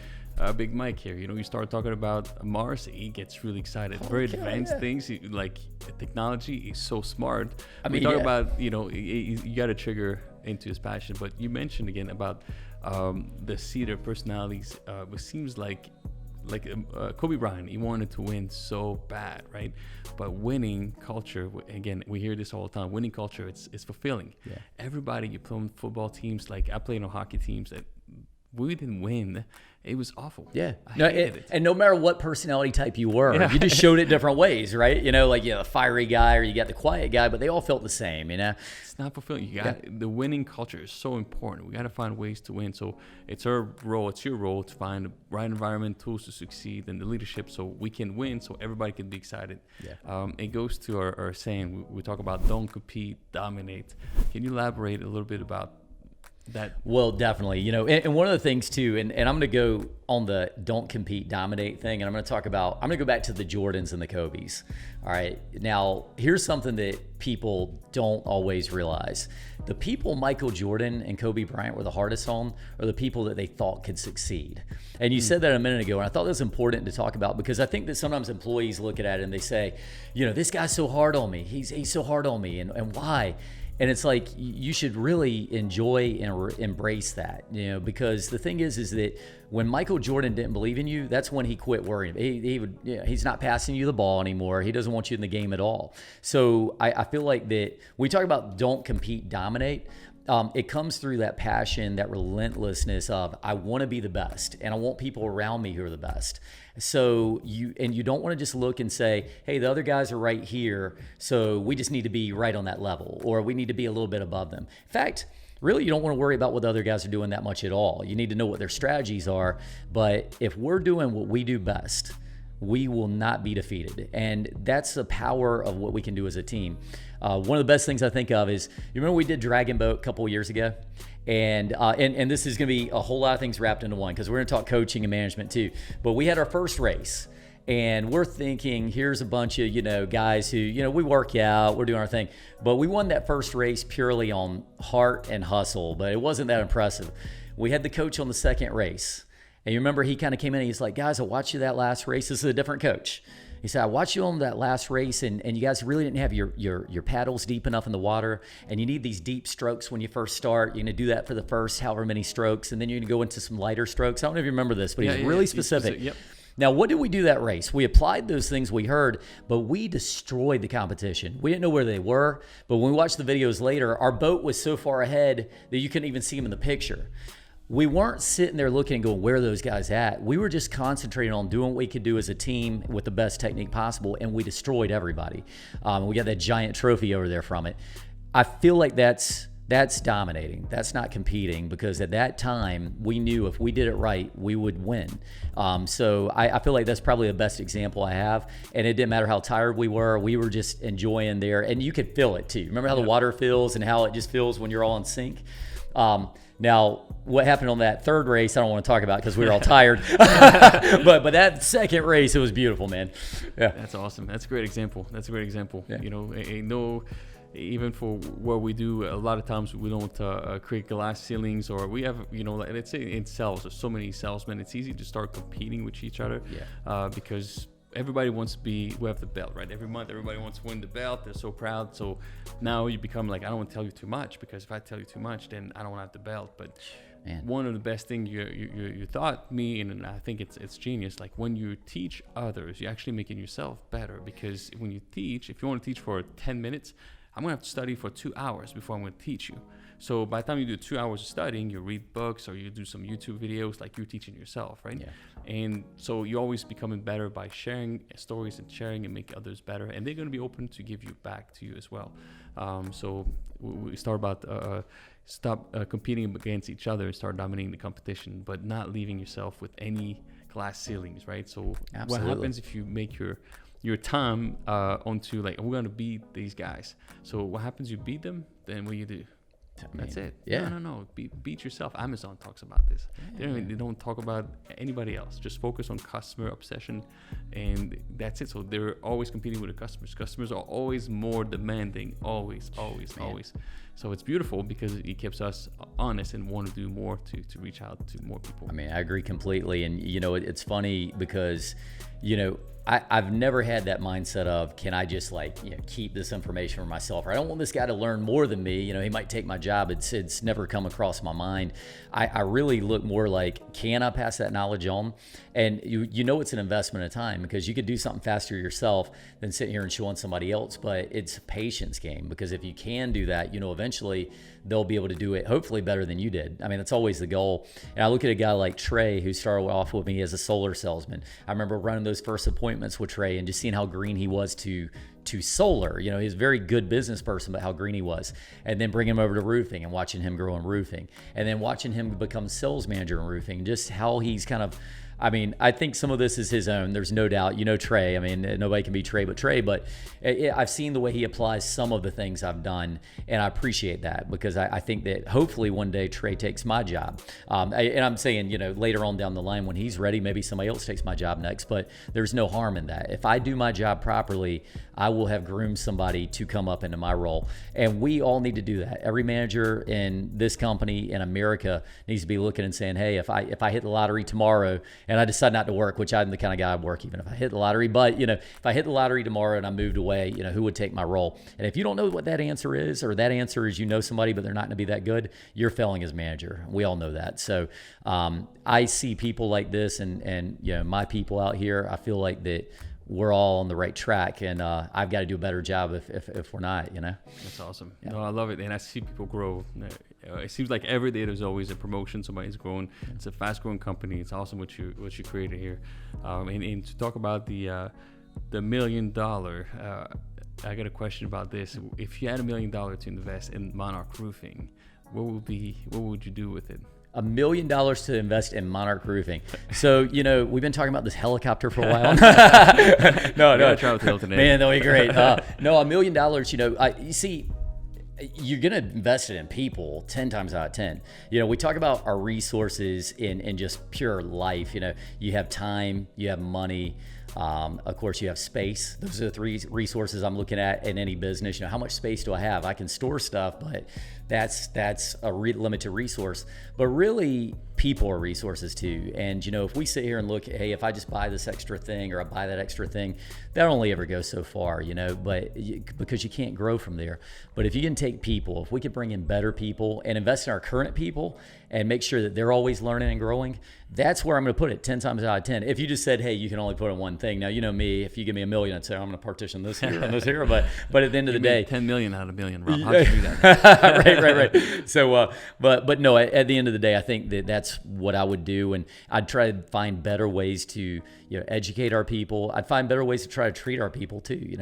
Big Mike here, you start talking about Mars, he gets really excited. Very advanced things, like technology is so smart. We talk about, you got to trigger into his passion. But you mentioned again about the cedar personalities. It seems like Kobe Bryant, he wanted to win so bad, right? But winning culture, again, we hear this all the time. Winning culture, it's fulfilling. Yeah. Everybody, you play on football teams, like I played on hockey teams that we didn't win. It was awful. Yeah. I hated it. And no matter what personality type you were, you just showed it different ways, right? The fiery guy or you got the quiet guy, but they all felt the same, It's not fulfilling. The winning culture is so important. We got to find ways to win. So it's our role, it's your role to find the right environment, tools to succeed, and the leadership so we can win, so everybody can be excited. Yeah. It goes to our saying, we talk about don't compete, dominate. Can you elaborate a little bit about that? Well, definitely, and one of the things too, and I'm going to go on the don't compete, dominate thing, and I'm going to go back to the Jordans and the Kobes. All right. Now, here's something that people don't always realize. The people Michael Jordan and Kobe Bryant were the hardest on are the people that they thought could succeed. And you said that a minute ago, and I thought that was important to talk about because I think that sometimes employees look at it and they say, this guy's so hard on me. He's so hard on me, and why? And it's like you should really enjoy and embrace that, because the thing is that when Michael Jordan didn't believe in you, that's when he quit worrying. He's not passing you the ball anymore. He doesn't want you in the game at all. So I feel like that we talk about don't compete, dominate. It comes through that passion, that relentlessness of I want to be the best and I want people around me who are the best. So you don't want to just look and say, hey, the other guys are right here, so we just need to be right on that level, or we need to be a little bit above them. In fact, really, you don't want to worry about what the other guys are doing that much at all. You need to know what their strategies are. But if we're doing what we do best, we will not be defeated. And that's the power of what we can do as a team. One of the best things I think of is, you remember we did Dragon Boat a couple of years ago? And this is going to be a whole lot of things wrapped into one, because we're going to talk coaching and management too. But we had our first race. And we're thinking, here's a bunch of, guys who, we work out, we're doing our thing. But we won that first race purely on heart and hustle, but it wasn't that impressive. We had the coach on the second race. And you remember he kind of came in and he's like, guys, I watched you that last race. This is a different coach. He said, I watched you on that last race, and you guys really didn't have your paddles deep enough in the water, and you need these deep strokes when you first start. You're going to do that for the first however many strokes, and then you're going to go into some lighter strokes. I don't know if you remember this, but he's really specific. Yep. Now, what did we do that race? We applied those things we heard, but we destroyed the competition. We didn't know where they were, but when we watched the videos later, our boat was so far ahead that you couldn't even see them in the picture. We weren't sitting there looking and going, where are those guys at? We were just concentrating on doing what we could do as a team with the best technique possible, and we destroyed everybody. We got that giant trophy over there from it. I feel like that's dominating. That's not competing, because at that time we knew if we did it right, we would win. So I feel like that's probably the best example I have. And it didn't matter how tired we were just enjoying there. And you could feel it too. Remember how the water feels and how it just feels when you're all in sync? Now, what happened on that third race, I don't want to talk about because we were all tired. but that second race, it was beautiful, man. Yeah. That's awesome. That's a great example. Yeah. Even for what we do, a lot of times we don't create glass ceilings, or we have, let's say in sales, there's so many salesmen, it's easy to start competing with each other. Because everybody wants to we have the belt, right? Every month, everybody wants to win the belt. They're so proud. So now you become like, I don't want to tell you too much, because if I tell you too much, then I don't want to have the belt. But one of the best things you taught me, and I think it's genius, like when you teach others, you're actually making yourself better. Because when you teach, if you want to teach for 10 minutes, I'm going to have to study for 2 hours before I'm going to teach you. So by the time you do 2 hours of studying, you read books or you do some YouTube videos, like you're teaching yourself, right? Yeah. And so you're always becoming better by sharing stories and sharing and make others better. And they're going to be open to give you back to you as well. So we start about stop competing against each other, start dominating the competition, but not leaving yourself with any glass ceilings, right? So Absolutely. What happens if you make your time onto like, we're going to beat these guys. So what happens? You beat them, then what do you do? That's it. Yeah. No. Beat yourself. Amazon talks about this. They don't talk about anybody else. Just focus on customer obsession, and that's it. So they're always competing with the customers. Customers are always more demanding. Always. So it's beautiful because it keeps us honest and want to do more to reach out to more people. I mean, I agree completely. And, it's funny because, I've never had that mindset of, can I just keep this information for myself? Or I don't want this guy to learn more than me. He might take my job. It's never come across my mind. I really look more like, can I pass that knowledge on? And it's an investment of time, because you could do something faster yourself than sitting here and showing somebody else. But it's a patience game, because if you can do that, eventually they'll be able to do it hopefully better than you did. I mean, that's always the goal. And I look at a guy like Trey, who started off with me as a solar salesman. I remember running those first appointments with Trey and just seeing how green he was to solar. He's a very good business person, but how green he was. And then bringing him over to roofing and watching him grow in roofing. And then watching him become sales manager in roofing, just how he's kind of, I think some of this is his own. There's no doubt. Trey. Nobody can be Trey but Trey. But I've seen the way he applies some of the things I've done, and I appreciate that, because I think that hopefully one day Trey takes my job. And I'm saying, later on down the line when he's ready, maybe somebody else takes my job next. But there's no harm in that. If I do my job properly, I will have groomed somebody to come up into my role. And we all need to do that. Every manager in this company in America needs to be looking and saying, hey, if I hit the lottery tomorrow and I decide not to work, which I'm the kind of guy I'd work even if I hit the lottery, but if I hit the lottery tomorrow and I moved away, who would take my role? And if you don't know what that answer is, or that answer is somebody but they're not going to be that good, you're failing as manager. We all know that. So I see people like this, and my people out here, I feel like that we're all on the right track, and I've got to do a better job if we're not, That's awesome. Yeah. No, I love it. And I see people grow. It seems like every day there's always a promotion. Somebody's growing. It's a fast growing company. It's awesome what you created here. And to talk about the $1 million, I got a question about this. If you had $1 million to invest in Monarch Roofing, what would you do with it? $1 million to invest in Monarch Roofing. So, we've been talking about this helicopter for a while. No, try with Hilton. Man, that'll be great. No, $1 million, you see, you're going to invest it in people 10 times out of 10. We talk about our resources in just pure life. You have time, you have money. Of course, you have space. Those are the three resources I'm looking at in any business. How much space do I have? I can store stuff, but that's a limited resource. But really, people are resources too. And if we sit here and look, hey, if I just buy this extra thing or I buy that extra thing, that only ever goes so far, because you can't grow from there. But if you can take people, if we could bring in better people and invest in our current people and make sure that they're always learning and growing, that's where I'm going to put it 10 times out of 10. If you just said, hey, you can only put in one thing. Now, me, if you give me $1 million, I'd say, I'm going to partition this here and this here. But at the end of the day, 10 million out of $1 million, Rob. How'd you do that? Right. So, but no, at the end of the day, I think that's what I would do. And I'd try to find better ways to, educate our people. I'd find better ways to try to treat our people too.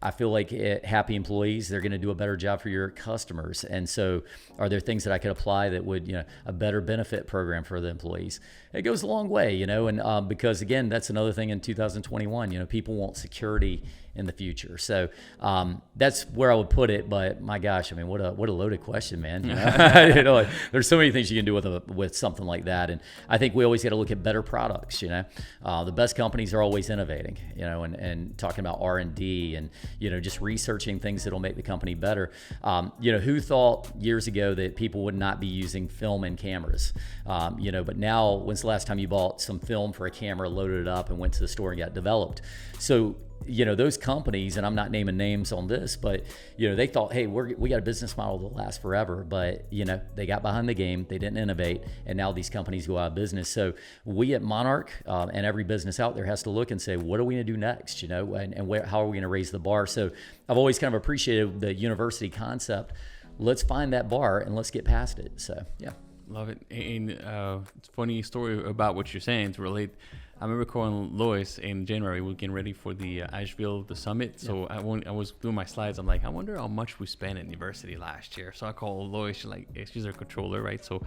I feel like happy employees, they're going to do a better job for your customers. And so are there things that I could apply that would, a better benefit program for the employees? It goes a long way, and because again, that's another thing in 2021, people want security in the future. So that's where I would put it. But my gosh, what a loaded question, man. There's so many things you can do with something like that. And I think we always got to look at better products. The best companies are always innovating. And talking about R&D and just researching things that'll make the company better. Who thought years ago that people would not be using film and cameras? But now, when's the last time you bought some film for a camera, loaded it up, and went to the store and got developed? So those companies, and I'm not naming names on this, but they thought, hey, we got a business model that'll last forever, but they got behind the game, they didn't innovate, and now these companies go out of business. So we at Monarch and every business out there has to look and say, what are we going to do next? And how are we going to raise the bar? So I've always kind of appreciated the university concept. Let's find that bar and let's get past it. So yeah. Love it. And it's a funny story about what you're saying to relate. I remember calling Lois in January. We were getting ready for the Asheville, the summit. So I was doing my slides. I'm like, I wonder how much we spent at university last year. So I called Lois. She's our controller, right? So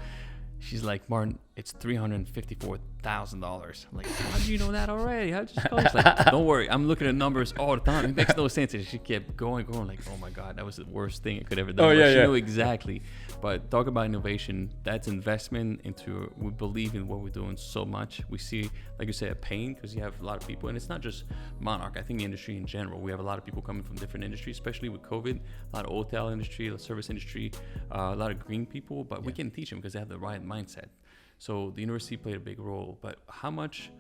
she's like, Martin, it's $354,000. I'm like, how do you know that already? How'd you know? She's like, don't worry, I'm looking at numbers all the time. It makes no sense. And she kept going, like, oh my God, that was the worst thing I could ever do. Oh, yeah, she knew exactly. But talk about innovation, that's investment into, we believe in what we're doing so much. We see, like you said, a pain because you have a lot of people, and it's not just Monarch, I think the industry in general. We have a lot of people coming from different industries, especially with COVID, a lot of hotel industry, the service industry, a lot of green people, but we can teach them because they have the right mindset. So the university played a big role. But how much,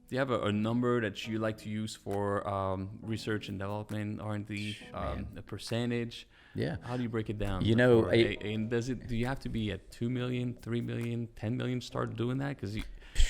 do you have a number that you like to use for research and development, R&D, a percentage? Yeah. How do you break it down? And do you have to be at 2 million, 3 million, 10 million start doing that? Because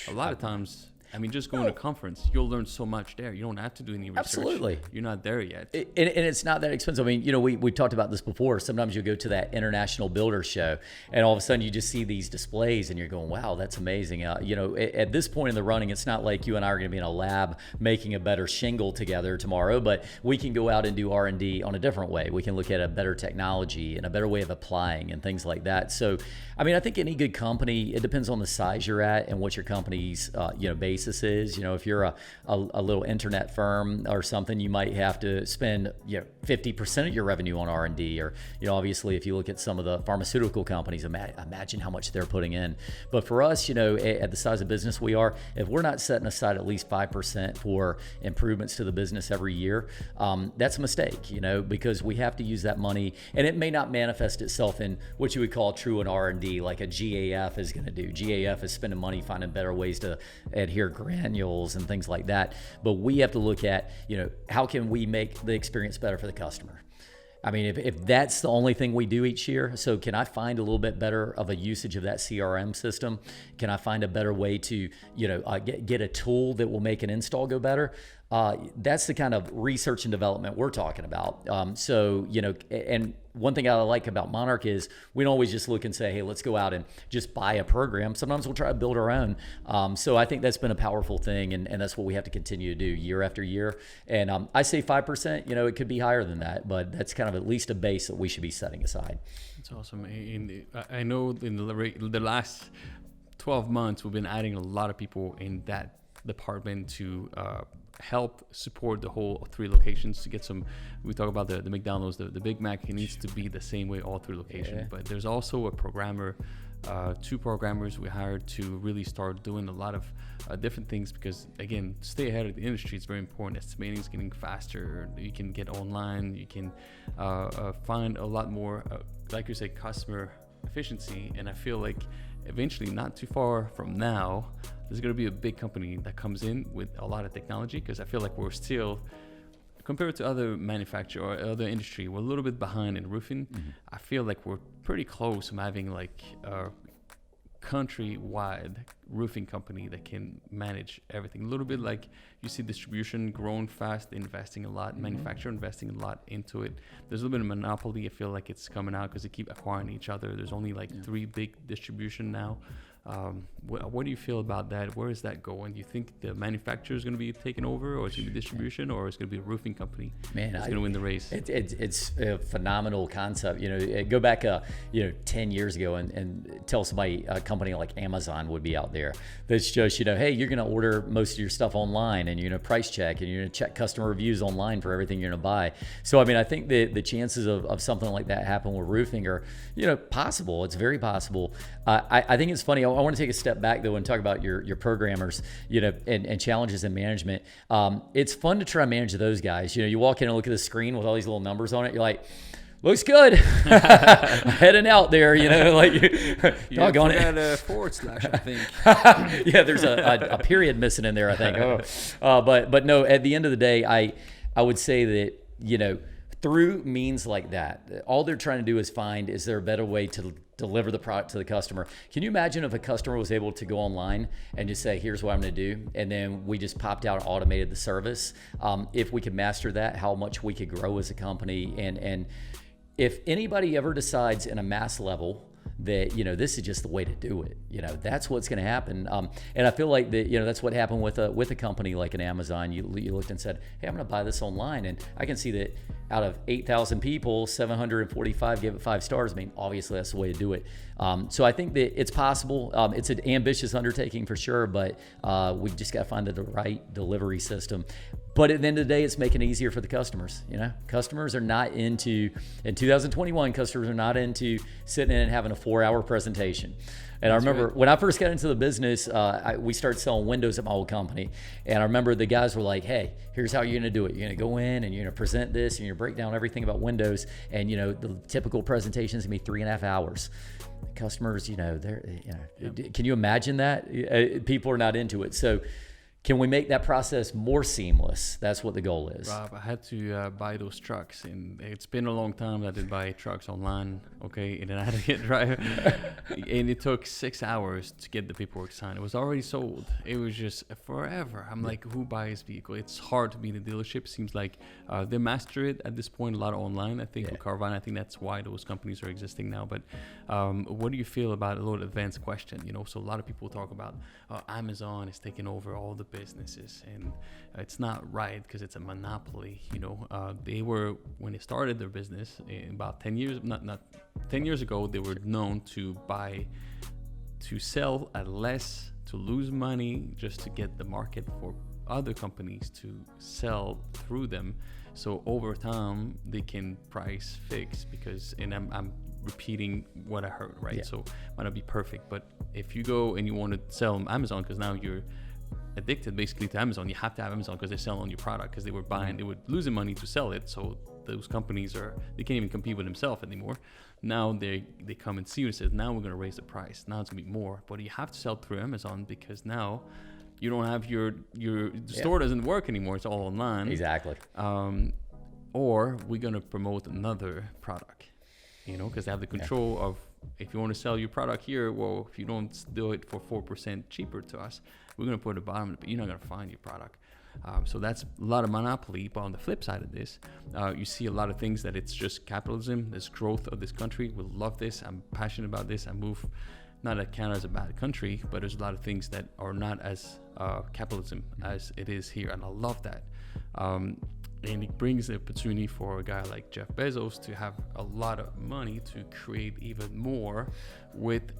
a lot of times, just going to conference, you'll learn so much there. You don't have to do any research. Absolutely. You're not there yet. And it's not that expensive. We've talked about this before. Sometimes you'll go to that international builder show and all of a sudden you just see these displays and you're going, wow, that's amazing. At this point in the running, it's not like you and I are going to be in a lab making a better shingle together tomorrow, but we can go out and do R&D on a different way. We can look at a better technology and a better way of applying and things like that. So, I think any good company, it depends on the size you're at and what your company's, basis is. If you're a little internet firm or something, you might have to spend 50% of your revenue on R&D, or obviously if you look at some of the pharmaceutical companies, imagine how much they're putting in. But for us, at the size of business we are, if we're not setting aside at least 5% for improvements to the business every year, that's a mistake, because we have to use that money, and it may not manifest itself in what you would call true an R&D like a GAF is going to do. GAF is spending money finding better ways to adhere granules and things like that. But we have to look at, how can we make the experience better for the customer? If that's the only thing we do each year, so can I find a little bit better of a usage of that CRM system? Can I find a better way to, get a tool that will make an install go better? That's the kind of research and development we're talking about. And one thing I like about Monarch is we don't always just look and say, hey, let's go out and just buy a program. Sometimes we'll try to build our own. So I think that's been a powerful thing, and that's what we have to continue to do year after year. And I say 5%, it could be higher than that, but that's kind of at least a base that we should be setting aside. That's awesome. I know in the last 12 months, we've been adding a lot of people in that department to help support the whole 3 locations to get some. We talk about the McDonald's, the Big Mac, it needs to be the same way all 3 locations. Yeah. But there's also a programmer, 2 programmers we hired to really start doing a lot of different things, because again, stay ahead of the industry is very important. Estimating is getting faster. You can get online, you can find a lot more like you say, customer efficiency. And I feel like eventually, not too far from now, there's going to be a big company that comes in with a lot of technology, because I feel like we're still, compared to other manufacturer or other industry, we're a little bit behind in roofing. Mm-hmm. I feel like we're pretty close from having like a country-wide roofing company that can manage everything. A little bit like you see distribution growing fast, investing a lot, mm-hmm. manufacturer investing a lot into it. There's a little bit of monopoly. I feel like it's coming out because they keep acquiring each other. There's only like 3 big distribution now. What do you feel about that? Where is that going? Do you think the manufacturer is going to be taken over, or is it going to be distribution, or is it going to be a roofing company that's going to win the race? It's a phenomenal concept. Go back 10 years ago and tell somebody a company like Amazon would be out there that's just hey, you're going to order most of your stuff online, and you're going to price check, and you're going to check customer reviews online for everything you're going to buy. So I think the chances of something like that happen with roofing are possible. It's very possible. I think it's funny. I want to take a step back though and talk about your programmers, and challenges in management. It's fun to try and manage those guys. You walk in and look at the screen with all these little numbers on it. You're like, looks good. Heading out there, doggone it. A forward slash, I think. Yeah, there's a period missing in there, I think. But no, at the end of the day, I would say that, through means like that, all they're trying to do is find, is there a better way to deliver the product to the customer? Can you imagine if a customer was able to go online and just say, here's what I'm going to do, and then we just popped out, automated the service? If we could master that, how much we could grow as a company. And if anybody ever decides in a mass level that this is just the way to do it, that's what's going to happen. And I feel like that that's what happened with a company like an Amazon. You looked and said, hey, I'm going to buy this online, and I can see that out of 8,000 people, 745 gave it 5 stars. Obviously that's the way to do it. So I think that it's possible. It's an ambitious undertaking for sure, but we just got to find the right delivery system. But at the end of the day, it's making it easier for the customers. Customers are not into, in 2021, customers are not into sitting in and having a 4-hour presentation. And I remember when I first got into the business, we started selling windows at my old company. And I remember the guys were like, hey, here's how you're going to do it. You're going to go in and you're going to present this, and you're going to break down everything about windows. And, the typical presentation is going to be 3.5 hours. Customers, can you imagine that? People are not into it. So can we make that process more seamless? That's what the goal is. Rob, I had to buy those trucks, and it's been a long time that I did buy trucks online, okay? And then I had to get driver. And it took 6 hours to get the paperwork signed. It was already sold. It was just forever. I'm like, who buys vehicle? It's hard to be in the dealership. It seems like they master it at this point, a lot of online. I think with Carvana, I think that's why those companies are existing now. But what do you feel about a little advanced question? So a lot of people talk about Amazon is taking over all the businesses, and it's not right because it's a monopoly. They were, when they started their business about 10 years, not 10 years ago, they were known to sell at less, to lose money just to get the market for other companies to sell through them. So over time they can price fix, because, and I'm repeating what I heard, right? So it might not be perfect, but if you go and you want to sell on Amazon, because now you're addicted basically to Amazon, you have to have Amazon because they sell on your product, because they were buying, they were losing money to sell it. So those companies they can't even compete with themselves anymore. Now they come and see you and says, now we're going to raise the price. Now it's going to be more, but you have to sell through Amazon, because now you don't have your store doesn't work anymore. It's all online. Exactly. Or we're going to promote another product, because they have the control of, if you want to sell your product here, well, if you don't do it for 4% cheaper to us, we're going to put a bottom, but you're not going to find your product. So that's a lot of monopoly. But on the flip side of this, you see a lot of things that it's just capitalism, this growth of this country. We love this. I'm passionate about this. I move, not that Canada is a bad country, but there's a lot of things that are not as capitalism as it is here. And I love that. And it brings the opportunity for a guy like Jeff Bezos to have a lot of money to create even more with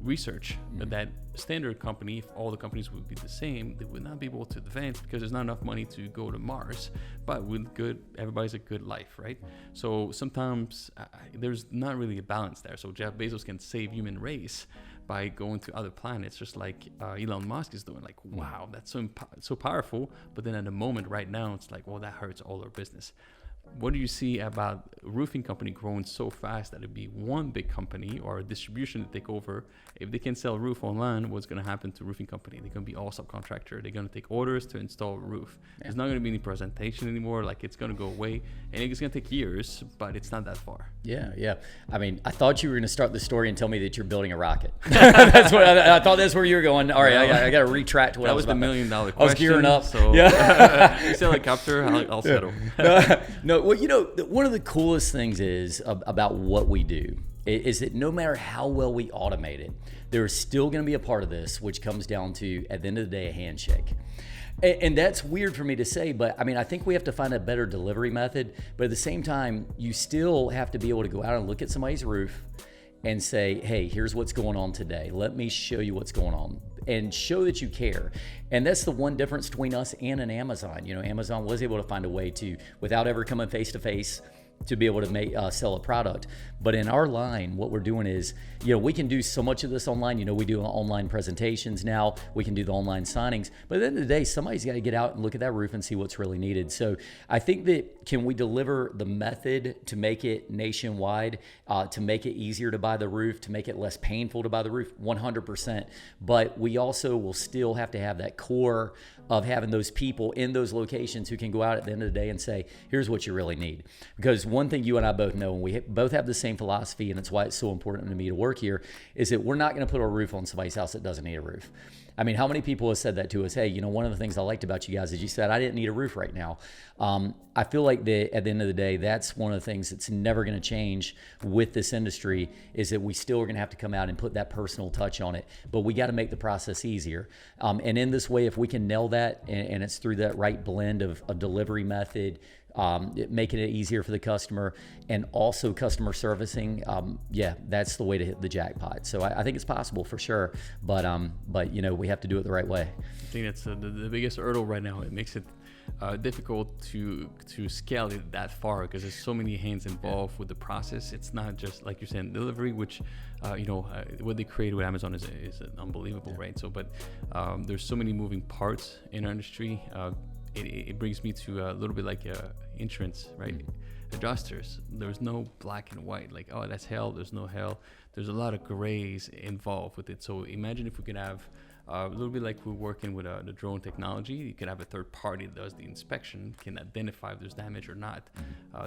research. That standard company, if all the companies would be the same, they would not be able to advance because there's not enough money to go to Mars. But with good, everybody's a good life, right? So sometimes there's not really a balance there. So Jeff Bezos can save human race by going to other planets, just like Elon Musk is doing. Like, wow, that's so powerful. But then at the moment right now, it's like, well, that hurts all our business. What do you see about a roofing company growing so fast that it'd be one big company or a distribution to take over? If they can sell roof online, what's going to happen to roofing company? They're going to be all subcontractor. They're going to take orders to install a roof. Yeah. There's not going to be any presentation anymore. Like, it's going to go away, and it's going to take years, but it's not that far. Yeah. I mean, I thought you were going to start the story and tell me that you're building a rocket. That's what I thought. That's where you were going. All right, I got to retract what that I was the $1 million question. I was gearing up. So yeah, you sell a helicopter, I'll settle. No, well, one of the coolest things is about what we do is that no matter how well we automate it, there is still going to be a part of this which comes down to, at the end of the day, a handshake. And that's weird for me to say, but I mean, I think we have to find a better delivery method. But at the same time, you still have to be able to go out and look at somebody's roof and say, hey, here's what's going on today. Let me show you what's going on and show that you care. And that's the one difference between us and an Amazon. Amazon was able to find a way to, without ever coming face to face, to be able to sell a product. But in our line, what we're doing is, we can do so much of this online. We do online presentations now. We can do the online signings. But at the end of the day, somebody's got to get out and look at that roof and see what's really needed. So I think that, can we deliver the method to make it nationwide, to make it easier to buy the roof, to make it less painful to buy the roof? 100%. But we also will still have to have that core of having those people in those locations who can go out at the end of the day and say, here's what you really need. Because one thing you and I both know, and we both have the same philosophy, and it's why it's so important to me to work here, is that we're not going to put a roof on somebody's house that doesn't need a roof. I mean, how many people have said that to us? Hey, one of the things I liked about you guys is you said, I didn't need a roof right now. I feel like that at the end of the day, that's one of the things that's never going to change with this industry, is that we still are going to have to come out and put that personal touch on it. But we got to make the process easier. And in this way, if we can nail that, and it's through that right blend of a delivery method, making it easier for the customer, and also customer servicing, that's the way to hit the jackpot. So I think it's possible for sure, but we have to do it the right way. I think that's the biggest hurdle right now. It makes it difficult to scale it that far because there's so many hands involved with the process. It's not just like you're saying delivery, which what they created with Amazon is unbelievable, right? So, but there's so many moving parts in our industry. It brings me to a little bit like insurance, right? Adjusters. There's no black and white, like, oh, that's hell, there's no hell. There's a lot of grays involved with it. So imagine if we could have a little bit like we're working with the drone technology. You could have a third party that does the inspection, can identify if there's damage or not.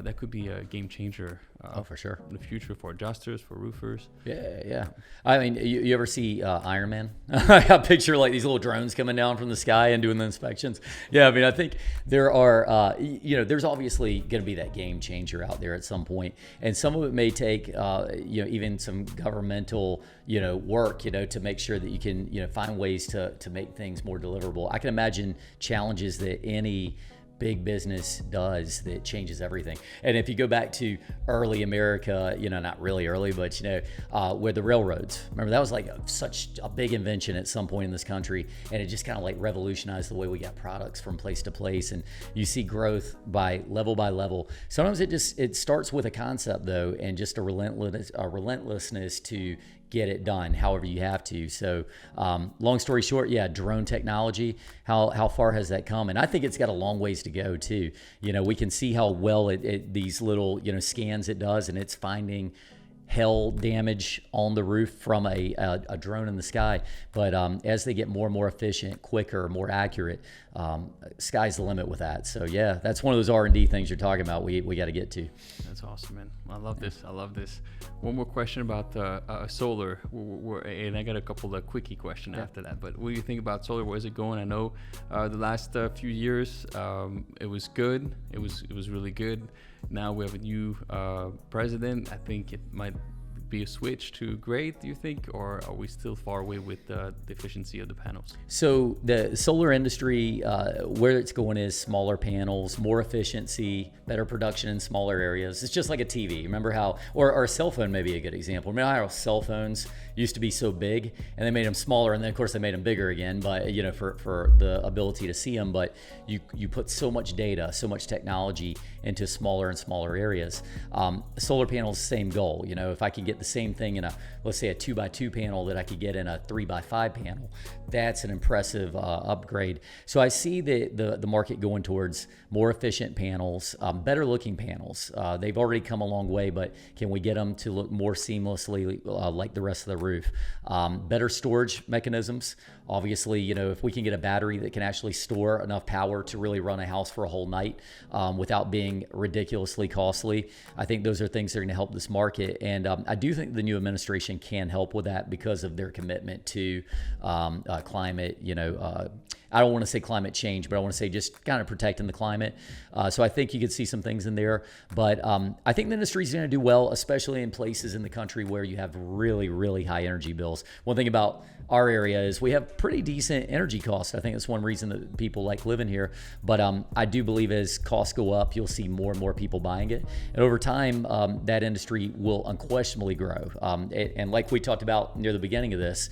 That could be a game changer. For sure. In the future for adjusters, for roofers. Yeah. I mean, you ever see Iron Man? I picture like these little drones coming down from the sky and doing the inspections. Yeah, I mean, I think there are, there's obviously going to be that game changer out there at some point. And some of it may take, even some governmental, work, to make sure that you can, find ways to make things more deliverable. I can imagine challenges that any big business does that changes everything. And if you go back to early America, not really early, but where the railroads, remember that was like such a big invention at some point in this country, and it just kind of like revolutionized the way we got products from place to place. And you see growth by level. Sometimes it starts with a concept though, and just a relentlessness to get it done however you have to. So long story short, drone technology, how far has that come? And I think it's got a long ways to go too. We can see how well these little scans it does, and it's finding hail damage on the roof from a drone in the sky. But as they get more and more efficient, quicker, more accurate, sky's the limit with that. So yeah, that's one of those R&D things you're talking about. We got to get to. That's awesome, man. I love this. I love this. One more question about solar, and I got a couple of quickie questions after that. But what do you think about solar? Where is it going? I know the last few years it was good. It was really good. Now we have a new president. I think it might be a switch to gray, do you think, or are we still far away with the efficiency of the panels? So the solar industry, where it's going is smaller panels, more efficiency, better production in smaller areas. It's just like a TV. Remember how, or a cell phone may be a good example. Remember how cell phones used to be so big and they made them smaller, and then of course they made them bigger again, but for the ability to see them. But you put so much data, so much technology into smaller and smaller areas. Solar panels, same goal. If I can get the same thing in let's say a 2x2 panel that I could get in a 3x5 panel, that's an impressive upgrade. So I see the market going towards more efficient panels, better looking panels. They've already come a long way, but can we get them to look more seamlessly like the rest of the roof? Better storage mechanisms. Obviously, if we can get a battery that can actually store enough power to really run a house for a whole night without being ridiculously costly, I think those are things that are going to help this market. And I do think the new administration can help with that because of their commitment to climate, I don't want to say climate change, but I want to say just kind of protecting the climate. So I think you could see some things in there. But I think the industry is going to do well, especially in places in the country where you have really, really high energy bills. One thing about our area is we have pretty decent energy costs. I think that's one reason that people like living here. But I do believe as costs go up, you'll see more and more people buying it. And over time, that industry will unquestionably grow. And like we talked about near the beginning of this,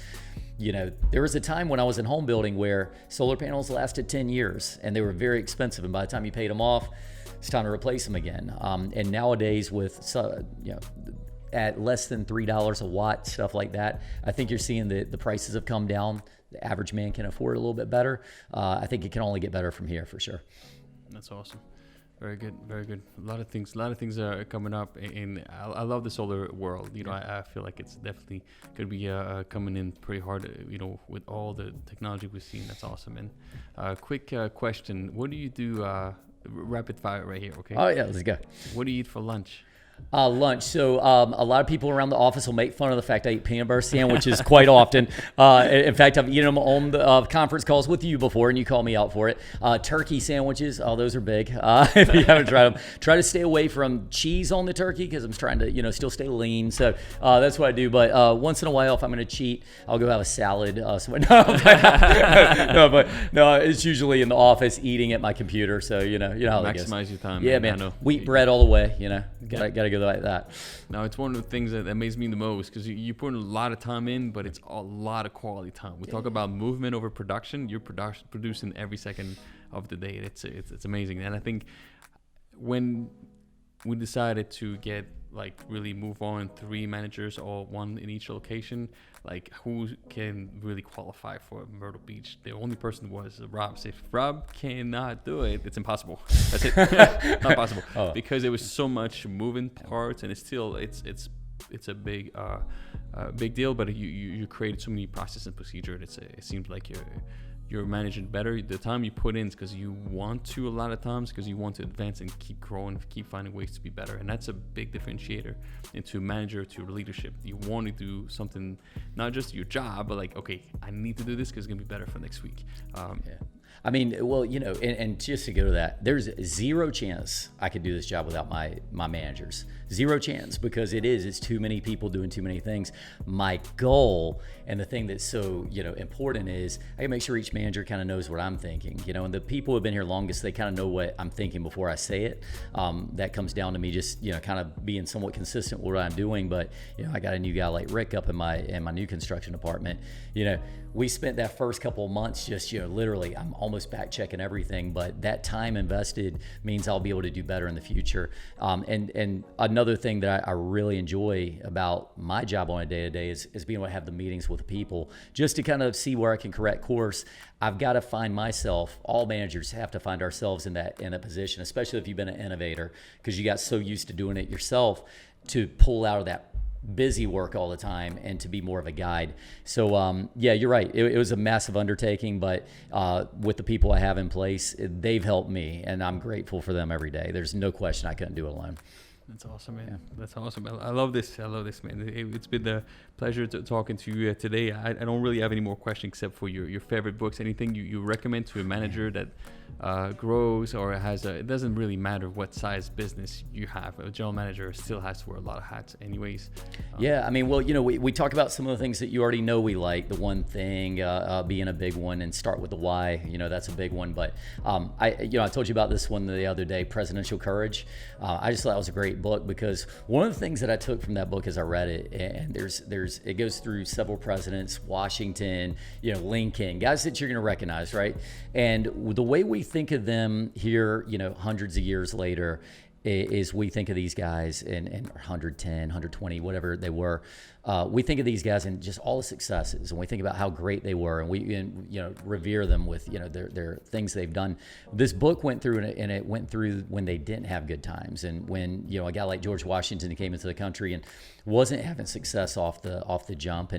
there was a time when I was in home building where solar panels lasted 10 years and they were very expensive. And by the time you paid them off, it's time to replace them again. And nowadays with, at less than $3 a watt, stuff like that, I think you're seeing the prices have come down. The average man can afford it a little bit better. I think it can only get better from here for sure. That's awesome. Very good, very good. A lot of things are coming up, and I love the solar world. I feel like it's definitely going to be coming in pretty hard. With all the technology we've seen, that's awesome. And quick question: what do you do? Rapid fire right here, okay? Oh yeah, let's go. What do you eat for lunch? Lunch. So a lot of people around the office will make fun of the fact I eat peanut butter sandwiches quite often. In fact, I've eaten them on the conference calls with you before, and you call me out for it. Turkey sandwiches. Oh, those are big. If you haven't tried them, try to stay away from cheese on the turkey because I'm trying to, still stay lean. So that's what I do. But once in a while, if I'm going to cheat, I'll go have a salad. No, it's usually in the office eating at my computer. So you know how that goes. Maximize your time. Yeah, man. Wheat bread all the way. Gotta go like that. Now, it's one of the things that amazes me the most because you put a lot of time in, but it's a lot of quality time. We talk about movement over production. You're producing every second of the day. It's amazing. And I think when we decided to really move on 3 managers or 1 in each location, who can really qualify for Myrtle Beach? The only person was Rob. So if Rob cannot do it, it's impossible. That's it. Not possible. Because there was so much moving parts, and it's a big deal. But you created so many processes and procedures. It seems like you're managing better. The time you put in is because you want to, a lot of times, because you want to advance and keep growing, keep finding ways to be better. And that's a big differentiator into manager to leadership. You want to do something, not just your job, but okay, I need to do this because it's going to be better for next week. I mean, well, and just to go to that, there's zero chance I could do this job without my managers. Zero chance, because it's too many people doing too many things. My goal, and the thing that's so, important, is I can make sure each manager kind of knows what I'm thinking, and the people who have been here longest, they kind of know what I'm thinking before I say it. That comes down to me just, kind of being somewhat consistent with what I'm doing. But, I got a new guy like Rick up in my new construction department. We spent that first couple of months just, literally, I'm almost back checking everything, but that time invested means I'll be able to do better in the future. And another thing that I really enjoy about my job on a day-to-day is being able to have the meetings with the people just to kind of see where I can correct course. I've got to find myself, all managers have to find ourselves in that position, especially if you've been an innovator, because you got so used to doing it yourself, to pull out of that busy work all the time and to be more of a guide. So yeah, you're right. It was a massive undertaking, but with the people I have in place, they've helped me, and I'm grateful for them every day. There's no question I couldn't do it alone. That's awesome, man. Yeah. That's awesome. I love this. I love this, man. It's been a pleasure talking to you today. I don't really have any more questions except for your favorite books. Anything you recommend to a manager that grows or has it doesn't really matter what size business you have. A general manager still has to wear a lot of hats anyways. Yeah, I mean, well, we talk about some of the things that you already know we like. The one thing being a big one, and start with the why. That's a big one. But I told you about this one the other day, Presidential Courage. I just thought it was a great book, because one of the things that I took from that book as I read it, and it goes through several presidents, Washington, Lincoln, guys that you're going to recognize, right? And the way we think of them here, hundreds of years later, is we think of these guys in 110, 120, whatever they were. We think of these guys and just all the successes, and we think about how great they were, and we revere them with their things they've done. This book went through, and it went through when they didn't have good times, and when a guy like George Washington came into the country and wasn't having success off the jump.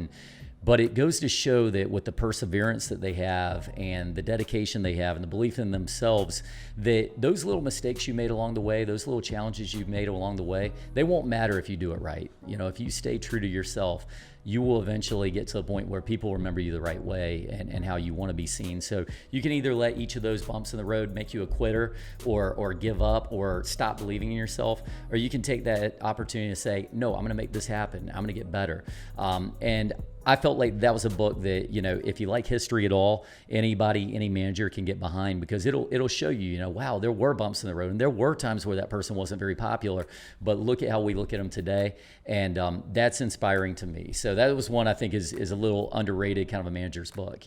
But it goes to show that with the perseverance that they have and the dedication they have and the belief in themselves, that those little mistakes you made along the way, those little challenges you've made along the way, they won't matter if you do it right. If you stay true to yourself, you will eventually get to a point where people remember you the right way and how you want to be seen. So you can either let each of those bumps in the road make you a quitter or give up or stop believing in yourself, or you can take that opportunity to say, no, I'm going to make this happen. I'm going to get better. And I felt like that was a book that, if you like history at all, any manager can get behind, because it'll show you, wow, there were bumps in the road, and there were times where that person wasn't very popular, but look at how we look at them today. And that's inspiring to me. So that was one I think is a little underrated kind of a manager's book,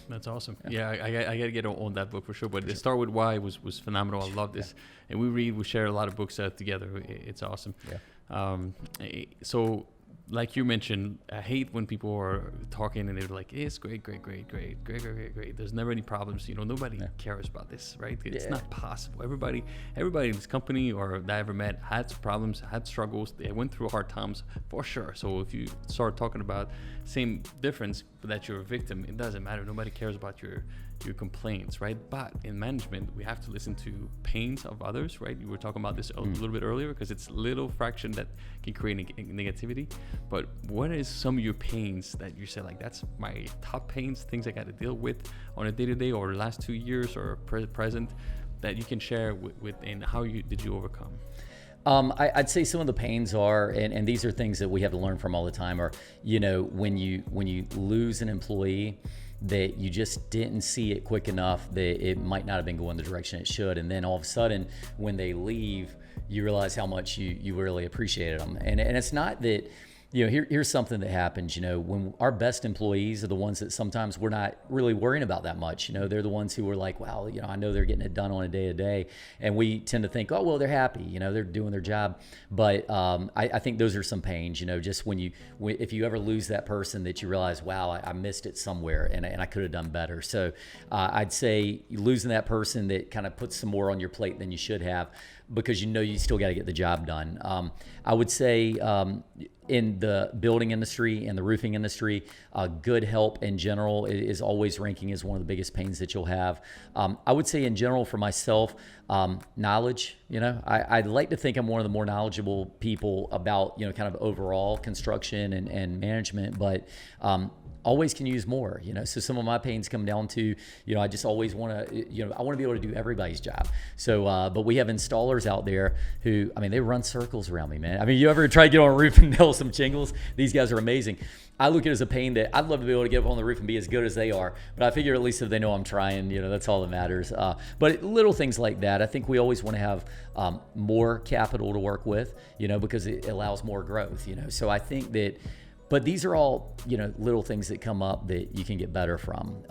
That's awesome. Yeah, I got to get on that book for sure. But the Start With Why was phenomenal. I love this. And we share a lot of books together. It's awesome. Yeah. So like you mentioned, I hate when people are talking and they're like, it's great. There's never any problems. Nobody cares about this, right? It's not possible. Everybody in this company or that I ever met had problems, had struggles. They went through hard times for sure. So if you start talking about same difference, but that you're a victim, it doesn't matter. Nobody cares about your complaints, right? But in management, we have to listen to pains of others, right? You were talking about this a little bit earlier, because it's little fraction that can create negativity. But what is some of your pains that you say, like, that's my top pains, things I got to deal with on a day-to-day or the last 2 years or present, that you can share with and how did you overcome? I'd say some of the pains are, and these are things that we have to learn from all the time, are, when you lose an employee that you just didn't see it quick enough, that it might not have been going the direction it should. And then all of a sudden, when they leave, you realize how much you really appreciated them. And it's not that, here's something that happens, when our best employees are the ones that sometimes we're not really worrying about that much. They're the ones who are like, wow, I know they're getting it done on a day to day. And we tend to think, oh, well, they're happy, they're doing their job. But I think those are some pains, just if you ever lose that person that you realize, wow, I missed it somewhere and I could have done better. So I'd say losing that person that kind of puts some more on your plate than you should have, because you still got to get the job done. I would say in the building industry and the roofing industry, good help in general is always ranking as one of the biggest pains that you'll have. I would say in general for myself, knowledge. I'd like to think I'm one of the more knowledgeable people about kind of overall construction and management, but always can use more, so some of my pains come down to, I just always want to, I want to be able to do everybody's job. So, but we have installers out there who, they run circles around me, man. You ever try to get on a roof and nail some shingles? These guys are amazing. I look at it as a pain that I'd love to be able to get up on the roof and be as good as they are, but I figure at least if they know I'm trying, that's all that matters. But little things like that, I think we always want to have more capital to work with, because it allows more growth, so I think that. But these are all, little things that come up that you can get better from.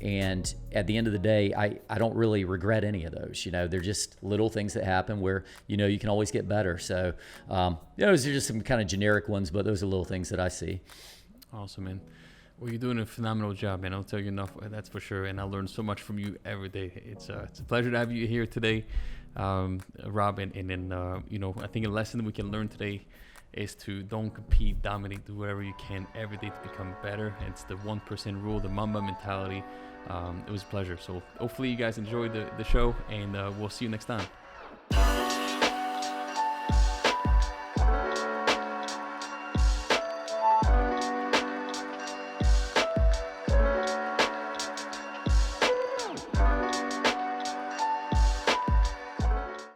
And at the end of the day, I don't really regret any of those. They're just little things that happen where, you can always get better. So, those are just some kind of generic ones, but those are little things that I see. Awesome, man. Well, you're doing a phenomenal job, man. I'll tell you enough, that's for sure. And I learn so much from you every day. It's a pleasure to have you here today, Rob. And then, I think a lesson that we can learn today is to don't compete, dominate, do whatever you can every day to become better. It's the 1% rule, the Mamba mentality. It was a pleasure. So hopefully you guys enjoyed the show, and we'll see you next time.